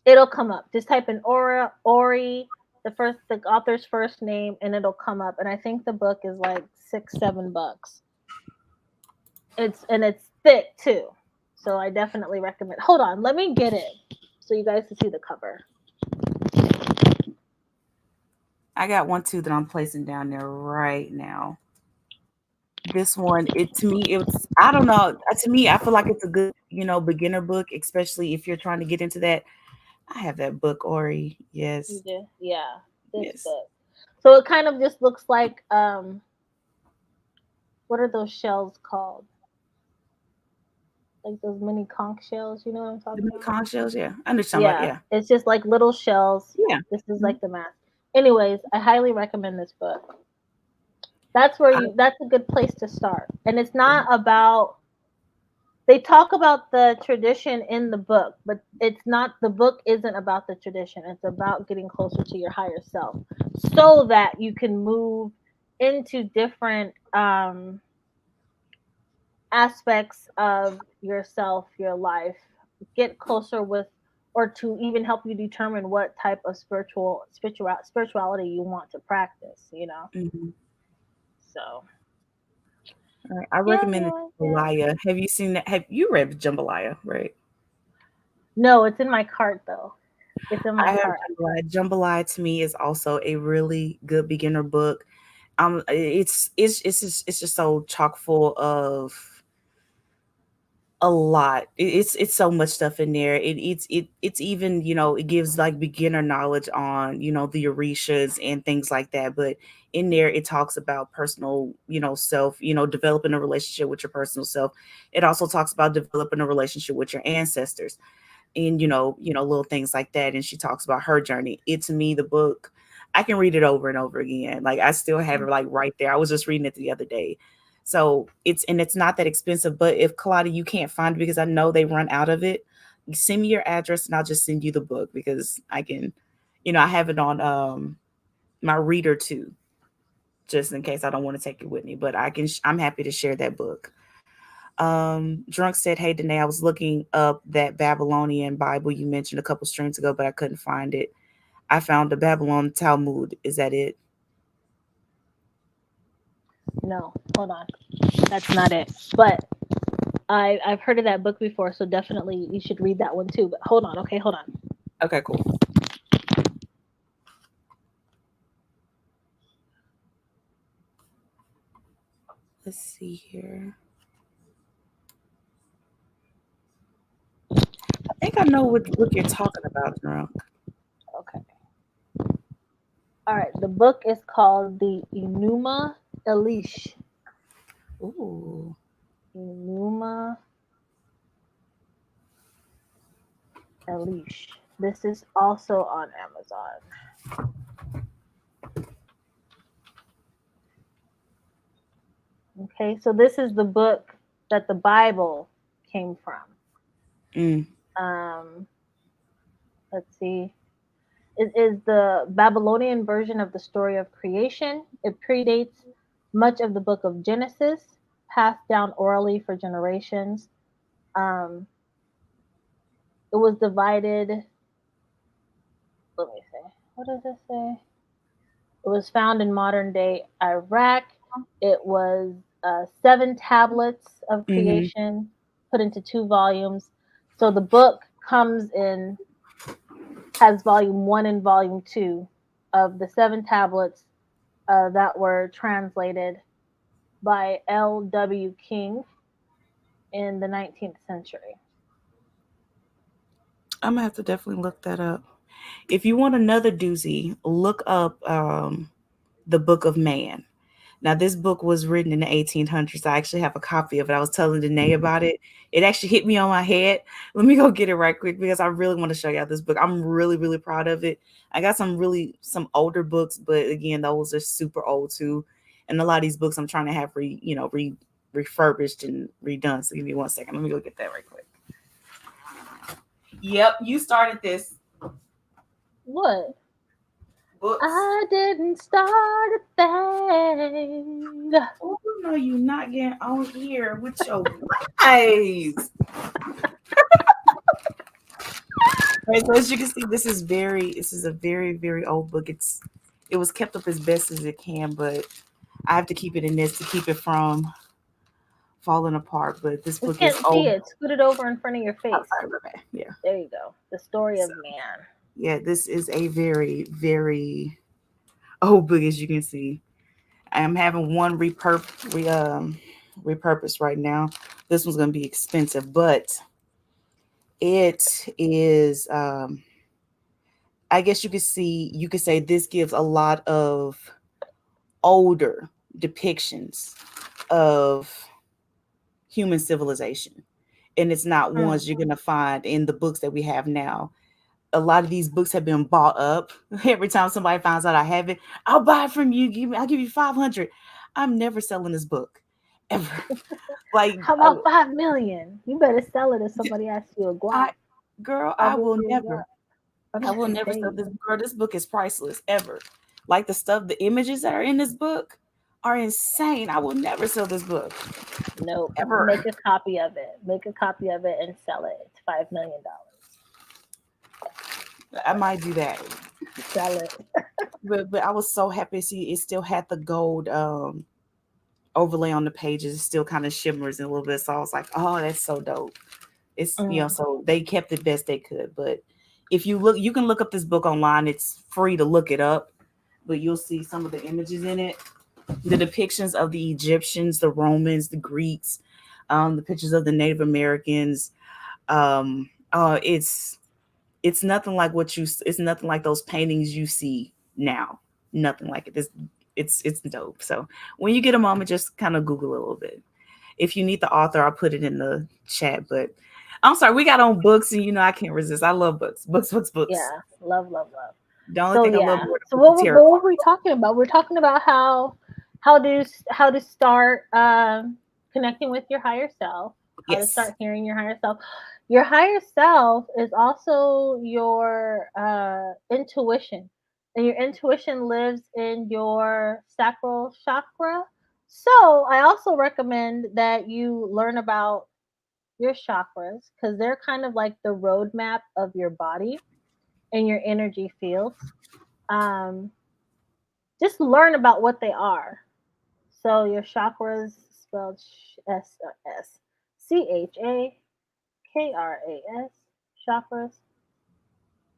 S2: it'll come up. Just type in Ori, the author's first name, and it'll come up. And I think the book is like $6, $7. It's thick too. So I definitely recommend. Hold on, let me get it so you guys can see the cover.
S1: I got one too that I'm placing down there right now. This one, it to me, it's I don't know. To me, I feel like it's a good, beginner book, especially if you're trying to get into that. I have that book, Ori.
S2: You
S1: Yes,
S2: do? Yeah, this
S1: yes.
S2: book. So it kind of just looks like what are those shells called? Like those mini conch shells, you know what I'm
S1: The
S2: talking
S1: mini
S2: about?
S1: conch shells, yeah. I understand about
S2: Yeah,
S1: yeah,
S2: it's just like little shells.
S1: yeah.
S2: This is
S1: Mhm.
S2: like the mask. Anyways, I highly recommend this book.
S1: I,
S2: That's a good place to start. And it's not about they talk about the tradition in the book, but it's not the book isn't about the tradition. It's about getting closer to your higher self so that you can move into different aspects of yourself, your life, get closer with or to even help you determine what type of spirituality you want to practice, you know.
S1: Mhm.
S2: So
S1: Alright, I
S2: yeah,
S1: recommended
S2: yeah, yeah.
S1: Jambalaya. Have you seen that? Have you read Jambalaya, right?
S2: No, it's in my cart though. It's in my
S1: I have
S2: cart.
S1: Jambalaya. Jambalaya to me is also a really good beginner book. It's just so chock full of a lot. It's so much stuff in there. It's even, it gives like beginner knowledge on, the Orishas and things like that. But in there it talks about personal, self, developing a relationship with your personal self. It also talks about developing a relationship with your ancestors and little things like that. And she talks about her journey. It to me, the book, I can read it over and over again. Like I still have it like right there. I was just reading it the other day. So it's not that expensive. But if Kaladi, you can't find it because I know they run out of it, you send me your address and I'll just send you the book because I can, I have it on my reader too, just in case I don't want to take it with me. But I'm happy to share that book. Drunk said, "Hey, Danae, I was looking up that Babylonian Bible you mentioned a couple streams ago, but I couldn't find it. I found the Babylon Talmud. Is that it?"
S2: No, hold on. That's not it. But I've heard of that book before, so definitely you should read that one too. But hold on, okay, hold on.
S1: Okay, cool. Let's see here. I think I know what you're talking about, Drunk.
S2: Okay. All right. The book is called the Enuma Elish.
S1: Ooh.
S2: Enuma Elish. This is also on Amazon. Okay, so this is the book that the Bible came from.
S1: Mm,
S2: Um, let's see. It is the Babylonian version of the story of creation. It predates much of the book of Genesis, passed down orally for generations. Um, it was divided. Let me see. What does it say? It was found in modern day Iraq. It was 7 tablets of
S1: mm-hmm.
S2: creation put into 2 volumes. So the book comes in, has volume 1 and volume 2 of the 7 tablets that were translated by L.W. King in the 19th century.
S1: I'm gonna have to definitely look that up. If you want another doozy, look up the Book of Man. Now, this book was written in the 1800s. I actually have a copy of it. I was telling Danae about it. It actually hit me on my head. Let me go get it right quick because I really want to show y'all this book. I'm really, really proud of it. I got some older books, but again, those are super old too. And a lot of these books I'm trying to have refurbished and redone. So give me 1 second. Let me go get that right quick. Yep, you started this.
S2: What?
S1: Books.
S2: I didn't start a thing.
S1: Oh no, you not getting on here with your lies. Right, so as you can see, this is a very, very old book. It was kept up as best as it can, but I have to keep it in this to keep it from falling apart. But this
S2: We
S1: book is
S2: can't see
S1: old.
S2: it. Scoot it over in front of your
S1: Oh,
S2: face.
S1: sorry about that. Yeah.
S2: There you go. The story of
S1: So,
S2: man.
S1: yeah, this is a very, very old book, as you can see. I am having one repurposed right now. This one's gonna be expensive, but it is I guess you could say this gives a lot of older depictions of human civilization. And it's not
S2: Mm.
S1: ones you're going to find in the books that we have now. A lot of these books have been bought up. Every time somebody finds out I have it, I'll buy it from you. I'll give you 500. I'm never selling this book ever. Like,
S2: How about 5 million? You better sell it if somebody asks you a
S1: I,
S2: guap.
S1: girl,
S2: I'll give you a guap. I'm
S1: I
S2: just
S1: will never sell
S2: saying.
S1: this. Girl, this book is priceless ever. Like the images that are in this book are insane. I will never sell this book
S2: Nope.
S1: ever.
S2: Make a copy of it. Make a copy of it and sell it. It's $5 million.
S1: I might do that.
S2: Sell it.
S1: But I was so happy to see it still had the gold overlay on the pages. It still kind of shimmers a little bit. So I was like, oh, that's so dope. It's
S2: Mm.
S1: so they kept it best they could. But if you look, you can look up this book online. It's free to look it up, but you'll see some of the images in it, the depictions of the Egyptians, the Romans, the Greeks, the pictures of the Native Americans. It's nothing like it's nothing like those paintings you see now. Nothing like it. It's dope. So when you get a moment, just kind of Google a little bit. If you need the author, I'll put it in the chat. But I'm sorry, we got on books, and I can't resist. I love books, books, books, books.
S2: Yeah, love, love, love.
S1: The only
S2: So
S1: thing I love
S2: yeah.
S1: more
S2: So
S1: than the
S2: what
S1: tarot
S2: were
S1: card.
S2: we talking about? We're talking about how to start connecting with your higher self, how to
S1: Yes.
S2: start hearing your higher self. Your higher self is also your intuition, and your intuition lives in your sacral chakra. So I also recommend that you learn about your chakras because they're kind of like the roadmap of your body and your energy fields. Um, just learn about what they are. So your chakras spelled Chakras, chakras.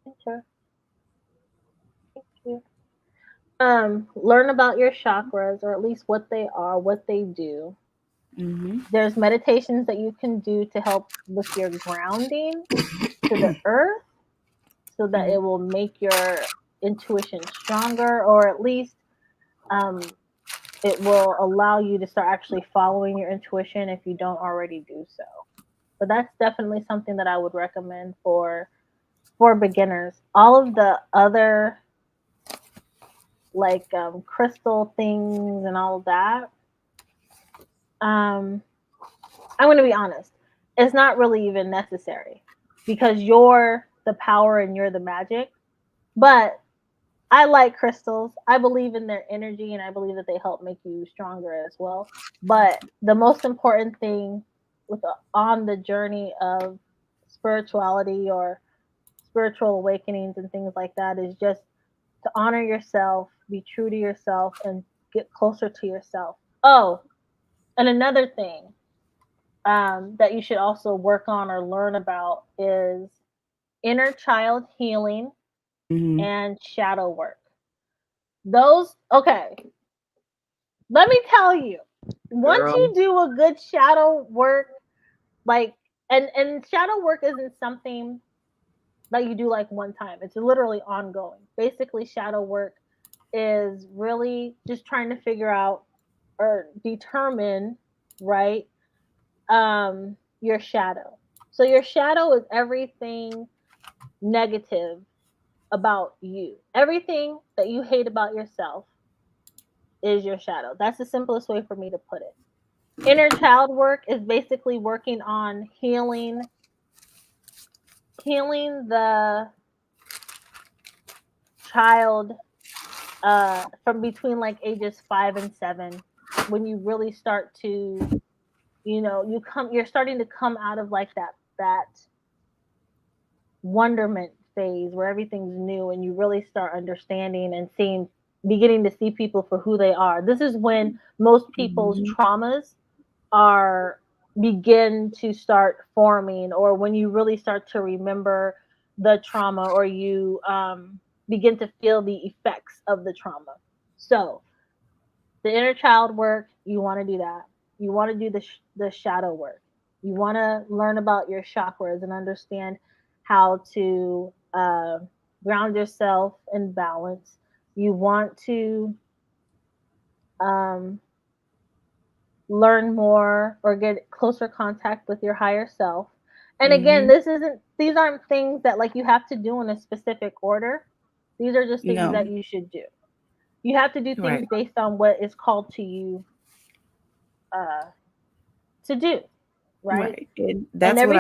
S2: Enter. Thank you. Learn about your chakras, or at least what they are, what they do.
S1: Mm-hmm.
S2: There's meditations that you can do to help with your grounding to the earth, so that it will make your intuition stronger, or at least um, it will allow you to start actually following your intuition if you don't already do so. But that's definitely something that I would recommend for beginners. All of the other like crystal things and all of that, um, I'm going to be honest, it's not really even necessary because you're the power and you're the magic. But I like crystals. I believe in their energy and I believe that they help make you stronger as well. But the most important thing with on the journey of spirituality or spiritual awakenings and things like that is just to honor yourself, be true to yourself, and get closer to yourself. Oh, and another thing that you should also work on or learn about is inner child healing
S1: Mm-hmm.
S2: and shadow work. Those, okay, let me tell you, once
S1: Girl.
S2: you do a good shadow work, like, and shadow work isn't something that you do like one time. It's literally ongoing. Basically, shadow work is really just trying to figure out or determine, right, your shadow. So your shadow is everything negative about you. Everything that you hate about yourself is your shadow. That's the simplest way for me to put it. Inner child work is basically working on healing the child from between like ages 5 and 7, when you really start to, you're starting to come out of like that wonderment phase where everything's new and you really start understanding and seeing, beginning to see people for who they are. This is when most people's
S1: Mm-hmm.
S2: traumas are begin to start forming, or when you really start to remember the trauma, or you begin to feel the effects of the trauma. So the inner child work, you want to do that. You want to do the shadow work. You want to learn about your chakras and understand how to ground yourself in balance. You want to um, learn more or get closer contact with your higher self. And again,
S1: Mm-hmm.
S2: these aren't things that like you have to do in a specific order. These are just things
S1: No.
S2: that you should do. You have to do things
S1: Right.
S2: based on what is called to you uh, to do, right?
S1: Right. And
S2: And
S1: that's what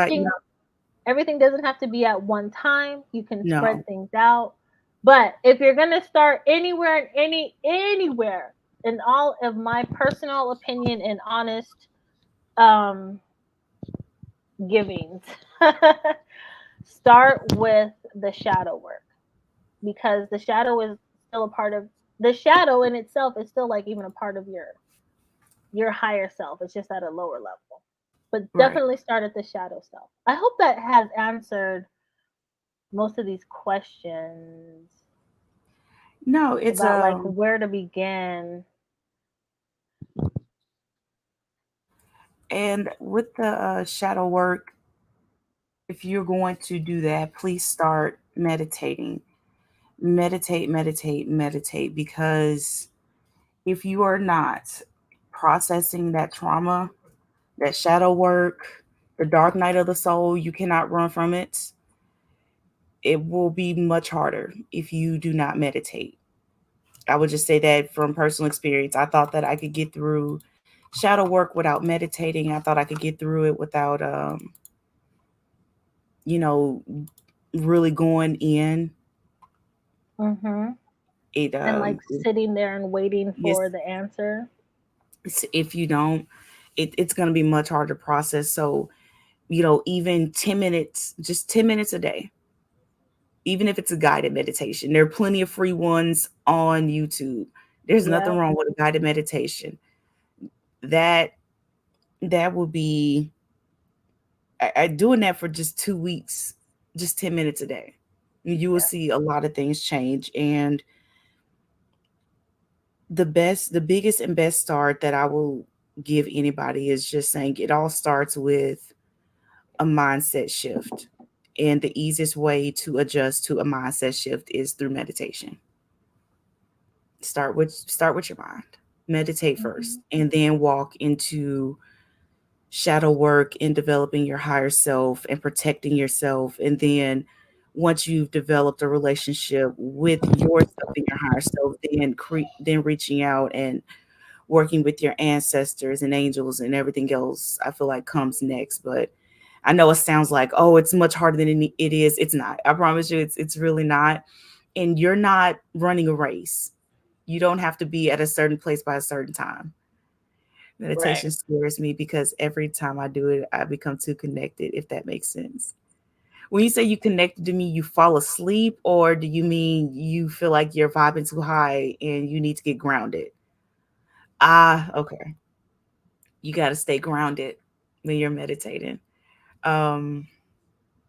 S2: everything doesn't have to be at one time. You can spread
S1: no.
S2: things out. But if you're gonna start anywhere and anywhere, in all of my personal opinion and honest um givings, start with the shadow work. because the shadow is still a part of the shadow in itself is still like even a part of your higher self. It's just at a lower level. But
S1: Right.
S2: definitely start at the shadow self. I hope that has answered most of these questions
S1: No, it's
S2: about like where to begin.
S1: and with the shadow work, if you're going to do that, please start meditating. Meditate, meditate, meditate, because if you are not processing that trauma, that shadow work, the dark night of the soul, you cannot run from it. It will be much harder if you do not meditate. I would just say that from personal experience. I thought that I could get through shadow work without meditating. I thought I could get through it without, you know, really going in.
S2: Hmm.
S1: It,
S2: And like sitting there and waiting
S1: yes,
S2: for the answer.
S1: if you don't, it's going to be much harder to process. So, even 10 minutes, just 10 minutes a day, even if it's a guided meditation, there are plenty of free ones on YouTube. There's nothing
S2: Yep.
S1: wrong with a guided meditation. That that will be I doing that for just 2 weeks, just 10 minutes a day. You will
S2: Yeah.
S1: see a lot of things change. And the biggest and best start that I will give anybody is just saying it all starts with a mindset shift. And the easiest way to adjust to a mindset shift is through meditation. Start with your mind. Meditate
S2: Hmm.
S1: first and then walk into shadow work in developing your higher self and protecting yourself. And then once you've developed a relationship with yourself and your higher self, then reaching out and working with your ancestors and angels and everything else, I feel like comes next. But I know it sounds like, oh, it's much harder than it is. It's not. I promise you, it's really not. And you're not running a race. You don't have to be at a certain place by a certain time.
S2: Right.
S1: Meditation scares me because every time I do it, I become too connected, if that makes sense. When you say you connected to me, you fall asleep, or do you mean you feel like you're vibing too high and you need to get grounded? Ah, okay. You got to stay grounded when you're meditating. Um,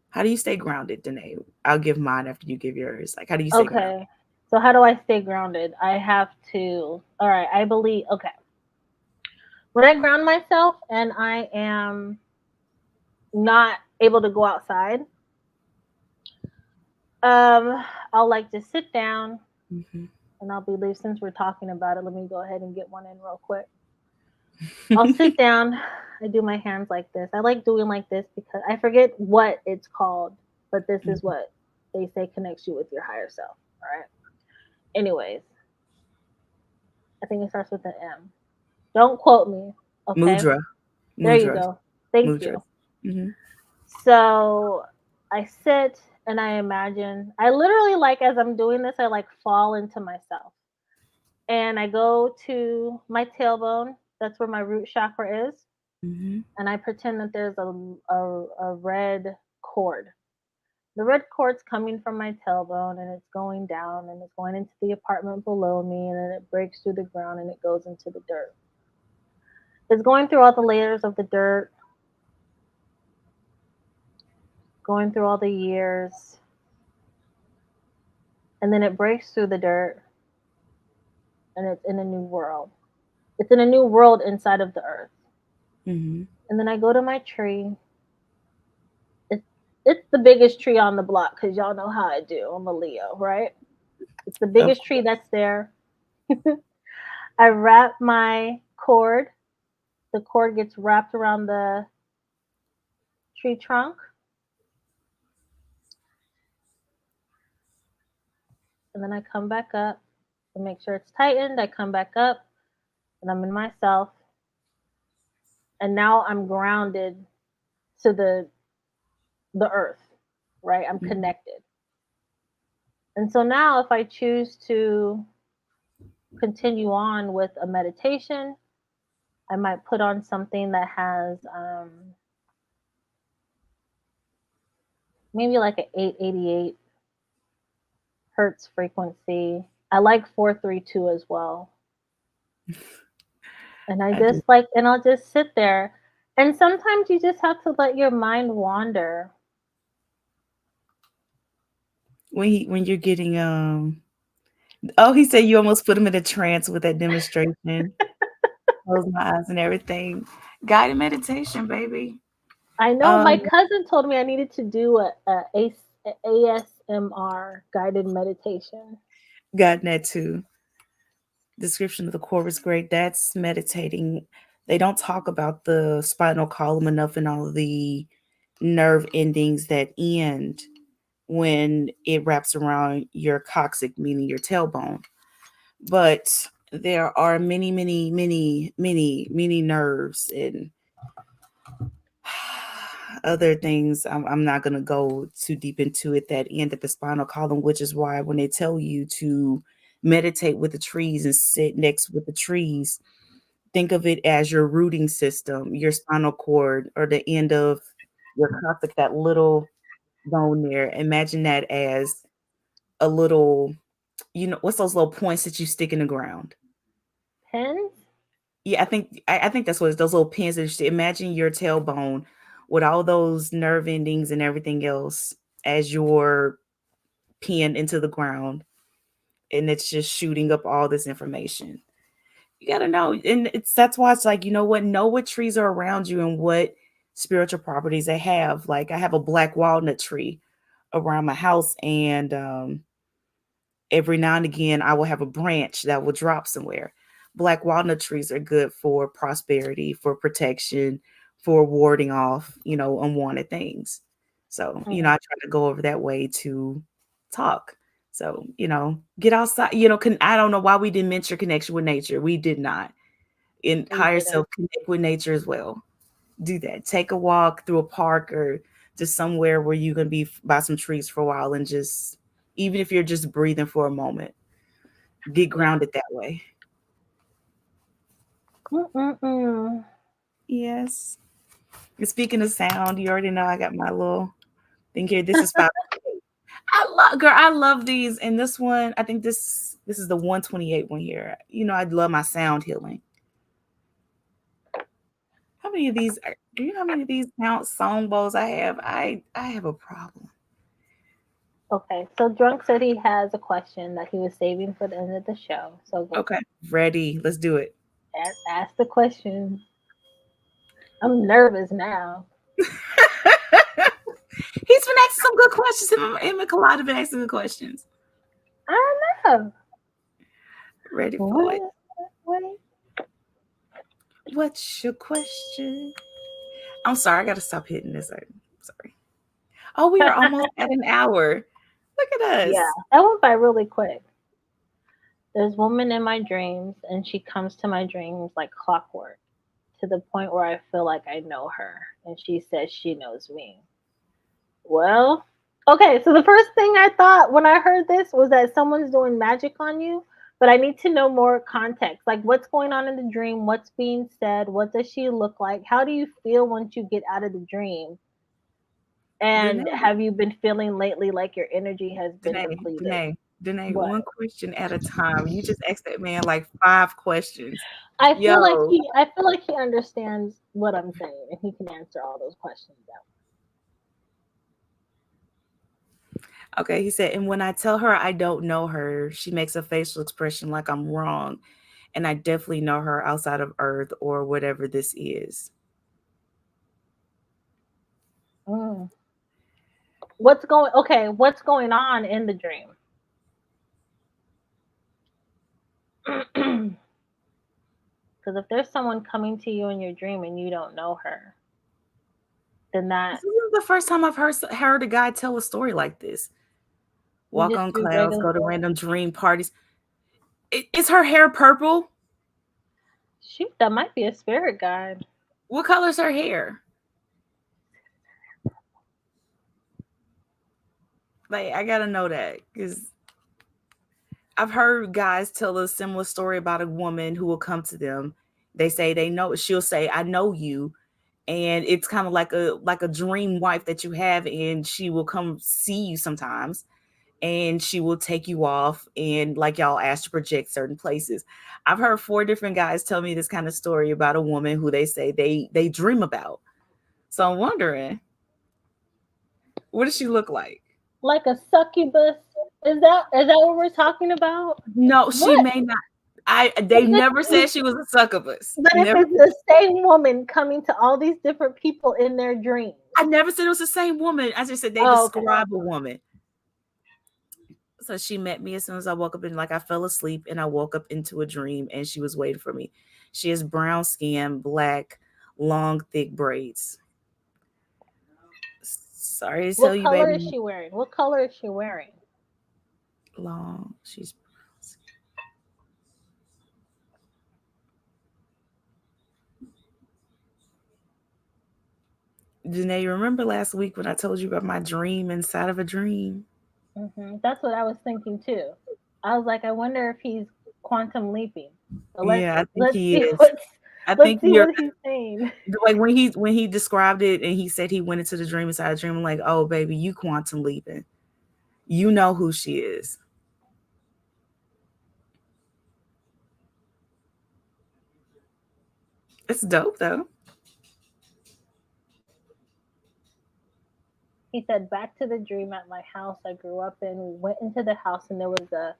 S1: how do you stay grounded, Danae? I'll give mine after you give yours. Like, how do you stay grounded?
S2: Okay. So how do I stay grounded? I have to. All right. I believe. Okay. When I ground myself and I am not able to go outside, um, I'll like just sit down
S1: Hmm.
S2: and I'll believe since we're talking about it, let me go ahead and get one in real quick. I'll sit down. I do my hands like this. I like doing like this because I forget what it's called, but this is what they say connects you with your higher self. All right. Anyways, I think it starts with an M. Don't quote me. Okay.
S1: Mudra,
S2: There you
S1: mudra,
S2: go. Thank
S1: mudra.
S2: you.
S1: Hmm.
S2: So I sit and I imagine, I literally like as I'm doing this, I like fall into myself. And I go to my tailbone. That's where my root chakra is.
S1: Hmm.
S2: And I pretend that there's a red cord. The red cord's coming from my tailbone and it's going down and it's going into the apartment below me and then it breaks through the ground and it goes into the dirt. It's going through all the layers of the dirt, going through all the years, and then it breaks through the dirt and it's in a new world. It's in a new world inside of the earth.
S1: Hmm.
S2: And then I go to my tree. It's it's the biggest tree on the block because y'all know how I do. I'm a Leo, right? It's the
S1: Of
S2: biggest tree that's there. I wrap my cord. The cord gets wrapped around the tree trunk, and then I come back up and make sure it's tightened. I come back up, and I'm in myself, and now I'm grounded to the earth, right? I'm
S1: course.
S2: connected. And so now, if I choose to continue on with a meditation, I might put on something that has maybe like an 888 hertz frequency. I like 432 as well. And I
S1: I do.
S2: just like, and I'll just sit there. And sometimes you just have to let your mind wander.
S1: When you're getting oh, he said you almost put him in a trance with that demonstration. Close my eyes and everything. Guided meditation, baby.
S2: I know my
S1: Um,
S2: cousin told me I needed to do a ASMR guided meditation.
S1: gotten that too. Description of the core was great. That's meditating. They don't talk about the spinal column enough and all of the nerve endings that end when it wraps around your coccyx, meaning your tailbone. But there are many, many, many, many, many nerves and other things. I'm not going to go too deep into it that end at the spinal column, which is why when they tell you to meditate with the trees and sit next with the trees, think of it as your rooting system, your spinal cord, or the end of your coccyx, that little bone there. Imagine that as a little, what's those little points that you stick in the ground?
S2: Pens?
S1: Yeah, I think that's what it's those little pins that you imagine your tailbone with all those nerve endings and everything else as your pin into the ground, and it's just shooting up all this information. You gotta know, and that's why it's like, you know what, know what trees are around you and what spiritual properties they have. Like I have a black walnut tree around my house, and every now and again I will have a branch that will drop somewhere. Black walnut trees are good for prosperity, for protection, for warding off, unwanted things. So,
S2: Mm,
S1: I try to go over that way to talk. So, get outside, I don't know why we didn't mention connection with nature. We did not. In
S2: we
S1: higher
S2: didn't.
S1: self, connect with nature as well. Do that. Take a walk through a park or just somewhere where you can be by some trees for a while and just, even if you're just breathing for a moment, get
S2: Yeah.
S1: grounded that way.
S2: Mm-mm-mm.
S1: Yes. And speaking of sound, you already know I got my little thing here. This is 5. I love these. And this one, I think this is the 128 one here. I love my sound healing. How many of these do you know how many of these count song bowls I have? I have a problem.
S2: Okay, so Drunk said he has a question that he was saving for the end of the show. So go
S1: Okay. Ready. Let's do it.
S2: ask the question. I'm nervous now.
S1: He's been asking some good questions. Him and Kalada have been asking good questions.
S2: I don't know.
S1: Ready for it.
S2: What? Wait.
S1: What's your question? I'm sorry, I gotta stop hitting this. I'm sorry. Oh, we are almost at an hour. Look at us.
S2: Yeah, that went by really quick. There's woman in my dreams, and she comes to my dreams like clockwork, to the point where I feel like I know her, and she says she knows me. Well, okay, so the first thing I thought when I heard this was that someone's doing magic on you, but I need to know more context. Like what's going on in the dream, what's being said, what does she look like? How do you feel once you get out of the dream? And
S1: Danae,
S2: have you been feeling lately like your energy has been
S1: Danae,
S2: depleted?
S1: Danae, Danae,
S2: What?
S1: one question at a time. You just asked that man like 5 questions.
S2: I
S1: Yo.
S2: feel like he understands what I'm saying and he can answer all those questions out.
S1: Okay, he said, and when I tell her I don't know her, she makes a facial expression like I'm wrong. And I definitely know her outside of Earth or whatever this is.
S2: Mm. What's going on in the dream? Because if there's someone coming to you in your dream and you don't know her, then that
S1: This isn't the first time I've heard a guy tell a story like this.
S2: you
S1: Walk
S2: just
S1: on
S2: do
S1: clouds,
S2: regular.
S1: go to random dream parties. Is her hair purple?
S2: Shoot, that might be a spirit guide.
S1: What color's her hair? Like, I gotta know that because I've heard guys tell a similar story about a woman who will come to them. They say they know. She'll say, "I know you," and it's kind of like a dream wife that you have, and she will come see you sometimes. and she will take you off and like y'all asked to project certain places. I've heard four different guys tell me this kind of story about a woman who they say they dream about. So I'm wondering, what does she look like?
S2: Like a succubus? Is that what we're talking about?
S1: No, she
S2: What?
S1: may not. They
S2: If
S1: never said
S2: it's,
S1: she was a succubus.
S2: but if
S1: Never.
S2: it's the same woman coming to all these different people in their dreams.
S1: I never said it was the same woman. I just said they
S2: Oh, okay.
S1: describe a woman. So she met me as soon as I woke up, and like I fell asleep and I woke up into a dream and she was waiting for me. She has brown skin, black, long, thick braids. Sorry to tell
S2: What
S1: you,
S2: color
S1: baby.
S2: is she wearing? What color is she wearing?
S1: Long. She's Janae, you remember last week when I told you about my dream inside of a dream?
S2: That's what I was thinking too. I was like, I wonder if he's quantum leaping. So let's
S1: Yeah, I think
S2: let's
S1: he
S2: see
S1: is.
S2: what's
S1: I
S2: let's
S1: think
S2: see
S1: you're
S2: what he's saying.
S1: like when he described it and he said he went into the dream inside a dream. I'm like, oh baby, you quantum leaping. You know who she is. It's dope though.
S2: He said, back to the dream at my house I grew up in. We went into the house and there was a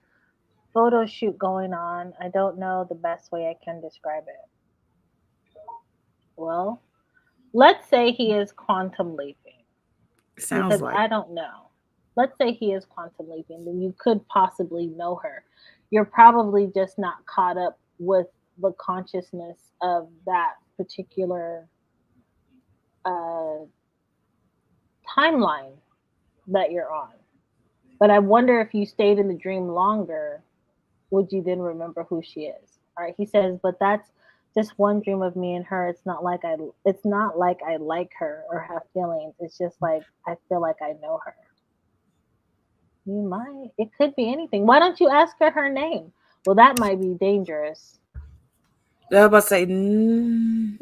S2: photo shoot going on. I don't know the best way I can describe it. Well, let's say he is quantum leaping
S1: Sounds
S2: because
S1: like
S2: I don't know. Let's say he is quantum leaping, then you could possibly know her. You're probably just not caught up with the consciousness of that particular uh, timeline that you're on. But I wonder if you stayed in the dream longer, would you then remember who she is? All right, he says, but that's just one dream of me and her. It's not like I like her or have feelings. It's just like I feel like I know her. You might. It could be anything. Why don't you ask her her name? Well, that might be dangerous.
S1: I was about to say. Mm,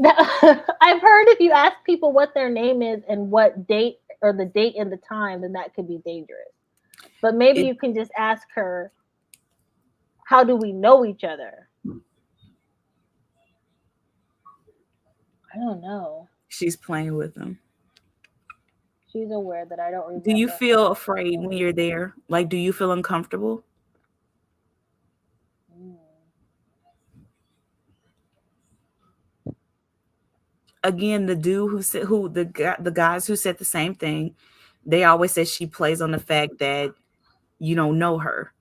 S2: I've heard if you ask people what their name is and what date or the date and the time, then that could be dangerous. But maybe
S1: it,
S2: you can just ask her, how do we know each other? I don't know.
S1: she's playing with him.
S2: She's aware that I don't
S1: Do you
S2: remember her
S1: feel
S2: name.
S1: afraid when you're there? Like, do you feel uncomfortable?
S2: Mm.
S1: Again, the dude who said who the guys who said the same thing, they always say she plays on the fact that you don't know her,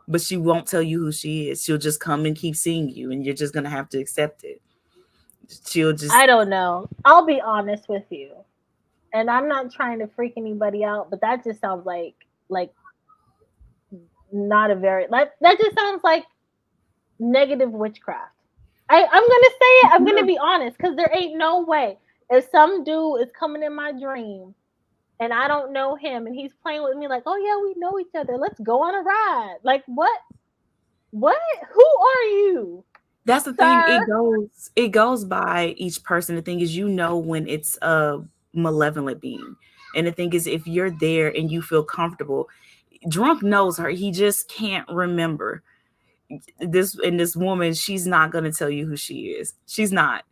S1: but she won't tell you who she is. She'll just come and keep seeing you, and you're just gonna have to accept it. She'll just
S2: I don't know. I'll be honest with you. And I'm not trying to freak anybody out, but that just sounds like not a very that just sounds like negative witchcraft. I'm gonna say it. I'm gonna be honest, because there ain't no way if some dude is coming in my dream and I don't know him and he's playing with me like, oh yeah, we know each other. Let's go on a ride. Like what? What? Who are you,
S1: that's the thing.
S2: sir?
S1: It goes by each person. The thing is, when it's a malevolent being, and the thing is, if you're there and you feel comfortable, drunk knows her. He just can't remember this woman. She's not gonna tell you who she is. She's not.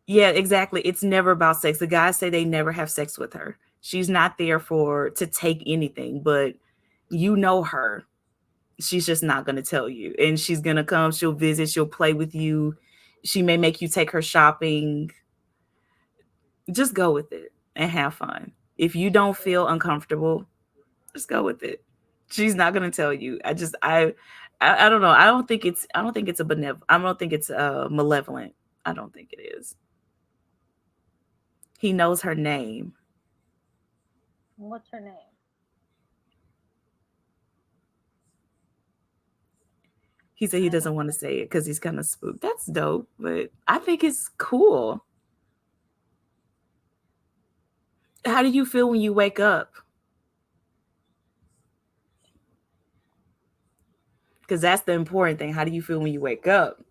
S1: Yeah, exactly. It's never about sex. The guys say they never have sex with her. She's not there for to take anything, but you know her. She's just not going to tell you. And she's going to come, she'll visit, she'll play with you. She may make you take her shopping. Just go with it and have fun. If you don't feel uncomfortable, just go with it. She's not going to tell you. I don't know. I don't think it's a I don't think it's malevolent. I don't think it is. He knows her name.
S2: What's her name?
S1: He said he
S2: I
S1: doesn't
S2: don't
S1: want to
S2: know.
S1: say it because he's kind of spooked. That's dope, but I think it's cool. How do you feel when you wake up? Because that's the important thing. How do you feel when you wake up?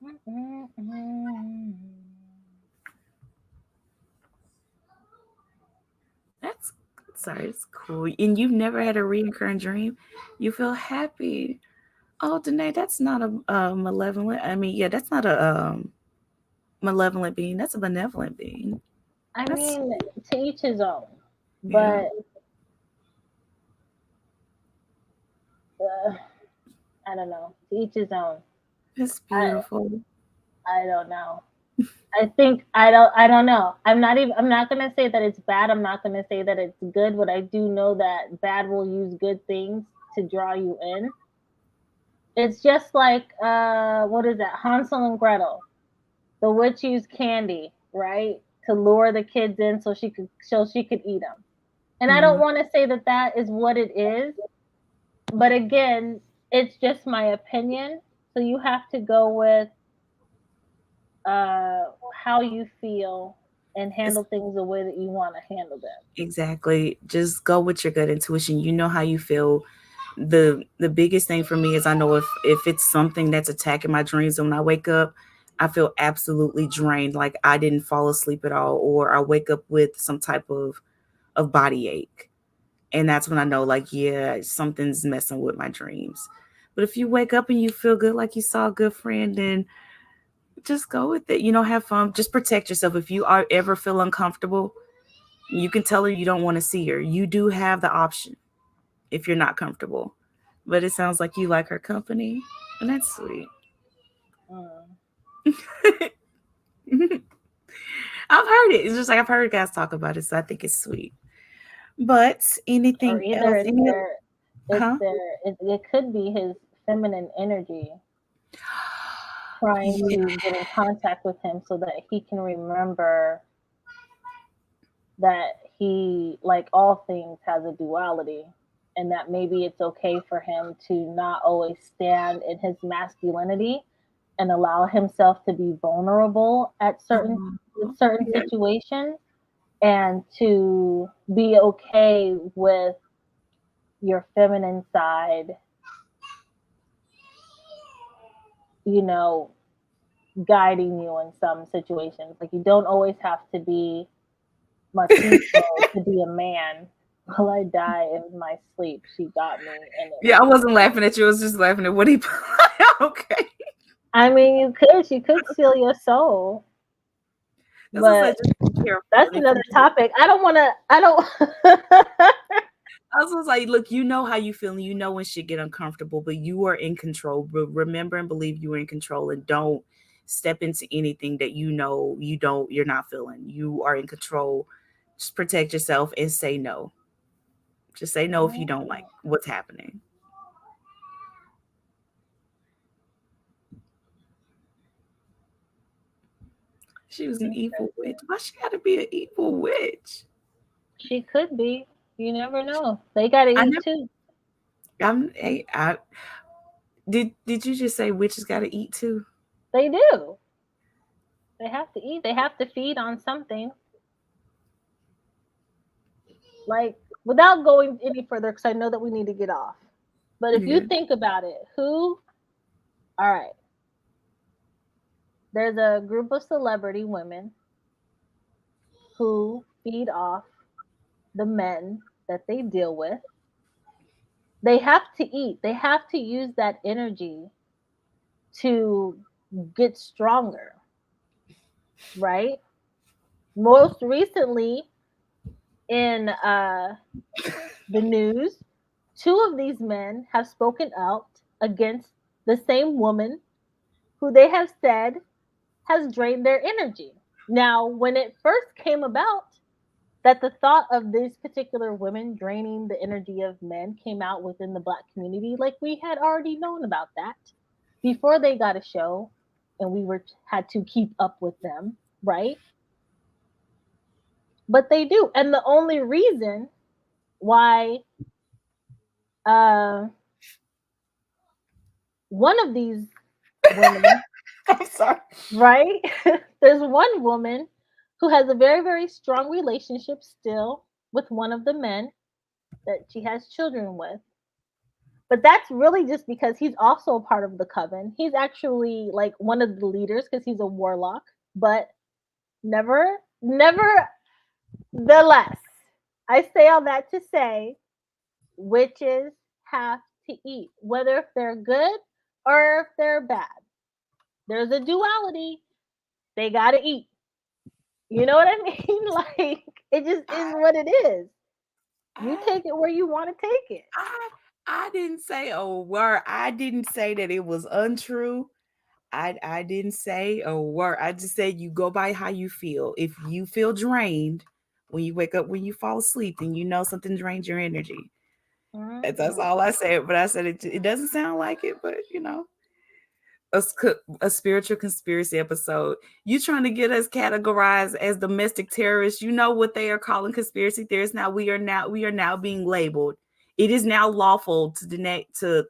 S2: Mm-mm-mm.
S1: Sorry, it's cool. And you've never had a recurring dream. You feel happy. Oh, Danae, that's not a malevolent. I mean, yeah, that's not a malevolent being. That's a benevolent being.
S2: I
S1: That's
S2: mean, to each his own.
S1: yeah,
S2: But uh, I don't know. To each his own.
S1: it's
S2: I
S1: beautiful.
S2: I don't know. I don't know. I'm not gonna say that it's bad. I'm not gonna say that it's good, but I do know that bad will use good things to draw you in. It's just like what is that? Hansel and Gretel. The witch used candy, right? To lure the kids in so she could eat them. And I don't
S1: Mm,
S2: want to say that that is what it is, but again, it's just my opinion. So you have to go with how you feel and
S1: it's
S2: handle things the way that you want to handle them.
S1: exactly. Just go with your gut intuition. You know how you feel. The biggest thing for me is I know if it's something that's attacking my dreams and when I wake up, I feel absolutely drained, like I didn't fall asleep at all, or I wake up with some type of body ache. And that's when I know, like, yeah, something's messing with my dreams. But if you wake up and you feel good, like you saw a good friend, then just go with it. You know, have fun. Just protect yourself. If you are ever feel uncomfortable, you can tell her you don't want to see her. You do have the option if you're not comfortable. But it sounds like you like her company, and that's sweet.
S2: Mm.
S1: I've heard it. It's just like I've heard guys talk about it, so I think it's sweet. But
S2: Or
S1: anything
S2: either
S1: else? Any huh?
S2: it could be his feminine energy trying
S1: Yeah.
S2: to get in contact with him so that he can remember that he, like all things, has a duality, and that maybe it's okay for him to not always stand in his masculinity and allow himself to be vulnerable at
S1: Oh,
S2: certain
S1: yeah.
S2: situations, and to be okay with your feminine side, you know, guiding you in some situations. Like you don't always have to be machisto to be a man. Will I die in my sleep? She got me, and it
S1: Yeah,
S2: was.
S1: I wasn't laughing at you. I was just laughing at what he put. Okay.
S2: I mean, she could steal your soul,
S1: That's what I
S2: but
S1: said. Just be careful.
S2: that's
S1: And if
S2: another
S1: you
S2: topic. I don't want to. I don't.
S1: I was like, look, you know how you feel, and you know when shit get uncomfortable, but you are in control. Remember and believe you are in control, and don't step into anything that you know you're not feeling. You are in control. Just protect yourself and say no. Just say no if you don't like what's happening. She was an evil witch. Why she gotta be an evil witch?
S2: She could be. You never know. They got to
S1: I
S2: eat
S1: never.
S2: too.
S1: I did you just say witches gotta eat too?
S2: They do. They have to eat. They have to feed on something. Like, without going any further, because I know that we need to get off. But if you
S1: Yeah.
S2: think about it, all right, there's a group of celebrity women who feed off the men that they deal with. They have to eat, they have to use that energy to get stronger, right? Most recently in the news, two of these men have spoken out against the same woman who they have said has drained their energy. Now, when it first came about that the thought of these particular women draining the energy of men came out within the black community, like we had already known about that before they got a show, and we were had to keep up with them, right? But they do, and the only reason why uh, one of these women,
S1: I'm sorry.
S2: right? There's one woman who has a very, very strong relationship still with one of the men that she has children with. But that's really just because he's also a part of the coven. He's actually like one of the leaders because he's a warlock. But never, never the less, I say all that to say witches have to eat, whether if they're good or if they're bad. There's a duality. They gotta eat. You know what I mean? Like it just is
S1: I,
S2: what it is. You
S1: I,
S2: take it where you want to take it.
S1: I didn't say a word. I didn't say that it was untrue. I didn't say a word. I just said you go by how you feel. If you feel drained when you wake up, when you fall asleep, then you know something drains your energy. That's
S2: Mm-hmm.
S1: all I said. But I said it doesn't sound like it, but a spiritual conspiracy episode. You trying to get us categorized as domestic terrorists? You know what they are calling conspiracy theorists now. We are now being labeled. It is now lawful to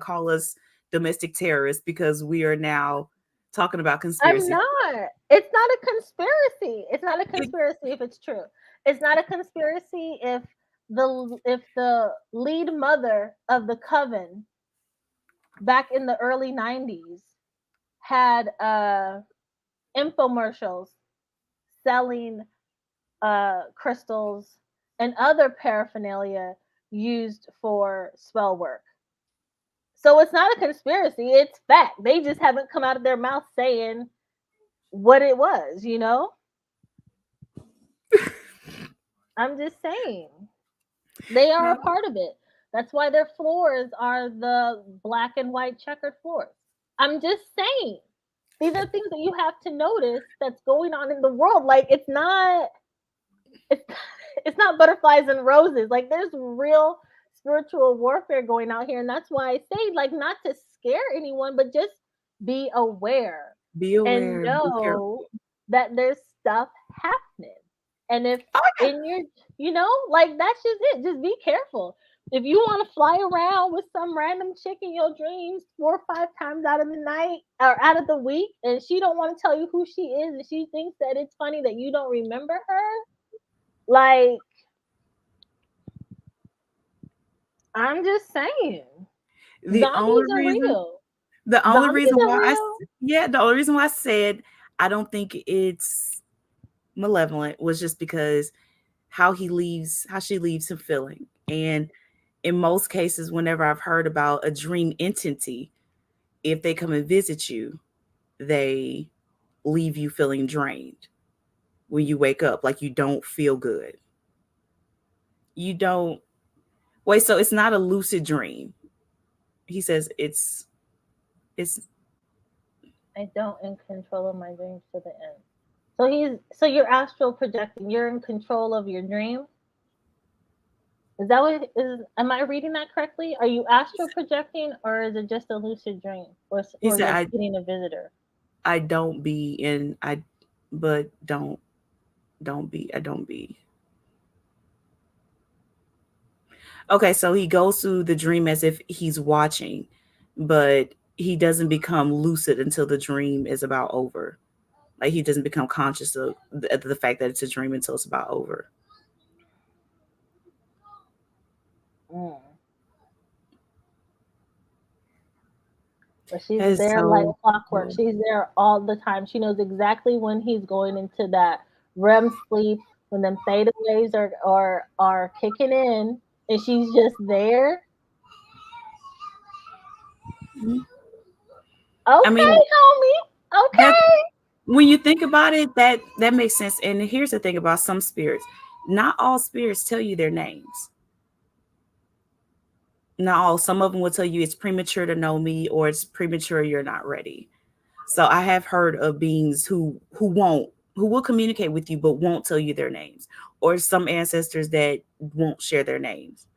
S1: call us domestic terrorists because we are now talking about
S2: I'm
S1: conspiracy.
S2: not. It's not a conspiracy. It's not a
S1: It,
S2: conspiracy if it's true. It's not a conspiracy if the lead mother of the coven back in the early 90s had infomercials selling crystals and other paraphernalia used for spell work. So it's not a conspiracy, it's fact. They just haven't come out of their mouth saying what it was. I'm just saying. They are a
S1: no,
S2: part of it. That's why their floors are the black and white checkered floors. I'm just saying. These are things that you have to notice that's going on in the world. Like it's it's not butterflies and roses. Like there's real spiritual warfare going out here, and that's why I say like not to scare anyone, but just be aware
S1: be
S2: and
S1: aware, be
S2: know
S1: careful.
S2: that there's stuff happening. And if
S1: Oh
S2: in your, like that's just it. Just be careful. If you want to fly around with some random chick in your dreams 4 or 5 times out of the night or out of the week, and she don't want to tell you who she is, and she thinks that it's funny that you don't remember her, like I'm just saying,
S1: the only
S2: zombies are
S1: reason
S2: real.
S1: the only
S2: Zombies
S1: reason
S2: are
S1: why
S2: real.
S1: the only reason why I said I don't think it's malevolent was just because how she leaves him feeling. And in most cases, whenever I've heard about a dream entity, if they come and visit you, they leave you feeling drained when you wake up, like you don't feel good. You don't wait, so it's not a lucid dream. He says it's
S2: I don't in control of my dreams to the end. So you're astral projecting. You're in control of your dream. Is that what is? Am I reading that correctly? Are you astral projecting, or is it just a lucid dream,
S1: he
S2: or
S1: said
S2: you're getting a visitor?
S1: I don't be in I but don't be I don't be Okay, so he goes through the dream as if he's watching, but he doesn't become lucid until the dream is about over. Like he doesn't become conscious of the fact that it's a dream until it's about over.
S2: Mm. But she's
S1: That is
S2: there like
S1: so
S2: clockwork.
S1: cool.
S2: She's there all the time. She knows exactly when he's going into that REM sleep, when them theta waves are kicking in, and she's just there.
S1: Mhm. I
S2: Okay,
S1: mean,
S2: homie.
S1: that
S2: Okay.
S1: when you think about it, that makes sense. And here's the thing about some spirits: not all spirits tell you their names. Not all. Some of them will tell you it's premature to know me, or it's premature you're not ready. So I have heard of beings who will communicate with you but won't tell you their names, or some ancestors that won't share their names.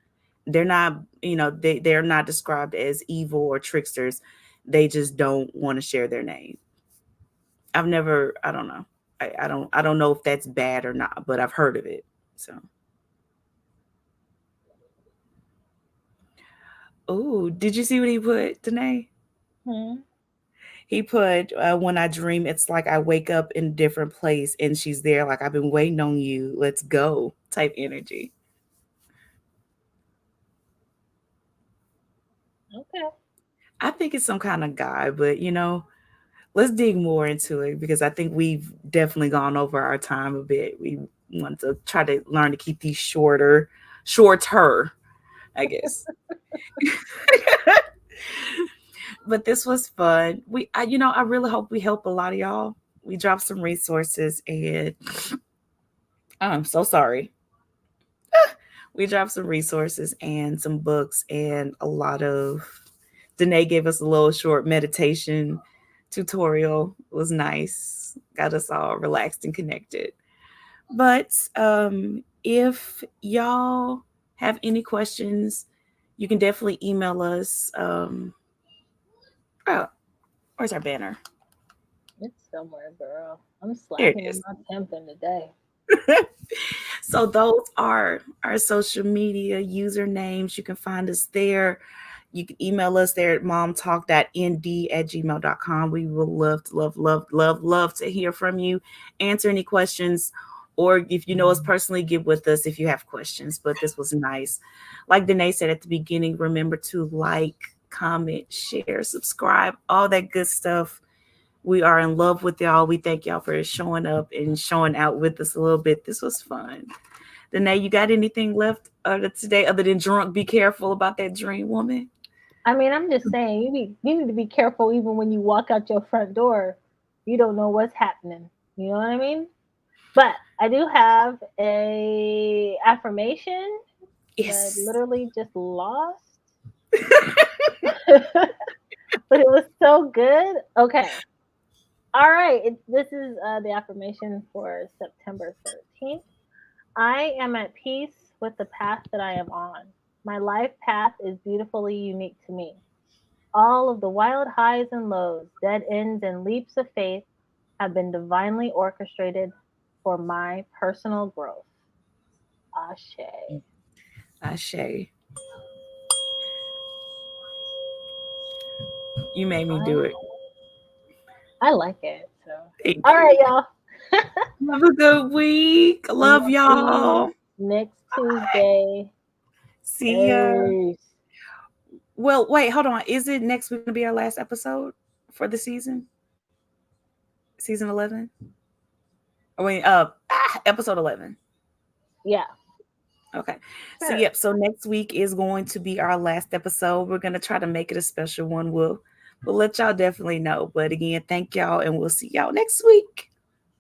S1: They're not, they're not described as evil or tricksters. They just don't want to share their name. I don't know. I don't know if that's bad or not, but I've heard of it. So, oh, did you see what he put, Danae?
S2: Hmm.
S1: He put, when I dream, it's like I wake up in a different place and she's there, like I've been waiting on you. Let's go type energy.
S2: Okay.
S1: I think it's some kind of guy, but let's dig more into it because I think we've definitely gone over our time a bit. wanted to try to learn to keep these shorter, I guess. But this was fun. I really hope we help a lot of y'all. We dropped some resources, and I'm so sorry. We dropped some resources and some books and a lot of. Danae gave us a little short meditation tutorial. It was nice. Got us all relaxed and connected. But if y'all have any questions, you can definitely email us. Oh, where's our banner?
S2: It's somewhere, girl. I'm
S1: There it
S2: slacking in
S1: is.
S2: my temping today.
S1: So those are our social media usernames. You can find us there. You can email us there at momtalk.nd@gmail.com. We will love to love to hear from you, answer any questions, or if you know us personally, get with us if you have questions. But this was nice. Like Danae said at the beginning, remember to like, comment, share, subscribe, all that good stuff. We are in love with y'all. We thank y'all for showing up and showing out with us a little bit. This was fun. Danae, you got anything left today other than drunk? Be careful about that dream woman.
S2: I mean, I'm just saying, you need to be careful even when you walk out your front door. You don't know what's happening. You know what I mean? But I do have a affirmation that I
S1: Yes.
S2: literally just lost, but it was so good. Okay. All right. This is the affirmation for September 13th. I am at peace with the path that I am on. My life path is beautifully unique to me. All of the wild highs and lows, dead ends and leaps of faith have been divinely orchestrated for my personal growth. Ashe.
S1: Ashe, you made me do
S2: I,
S1: it.
S2: I like it. So,
S1: Thank
S2: all right,
S1: you.
S2: y'all.
S1: Have a good week.
S2: And
S1: Love
S2: we'll see you
S1: y'all.
S2: next Tuesday.
S1: See ya.
S2: Peace.
S1: Well, wait, hold on. Is it next week gonna be our last episode for the season? Season 11? I mean, episode 11.
S2: Yeah,
S1: Okay. So
S2: sure.
S1: yep. So next week is going to be our last episode. We're gonna try to make it a special one. We'll let y'all definitely know. But again, thank y'all, and we'll see y'all next week.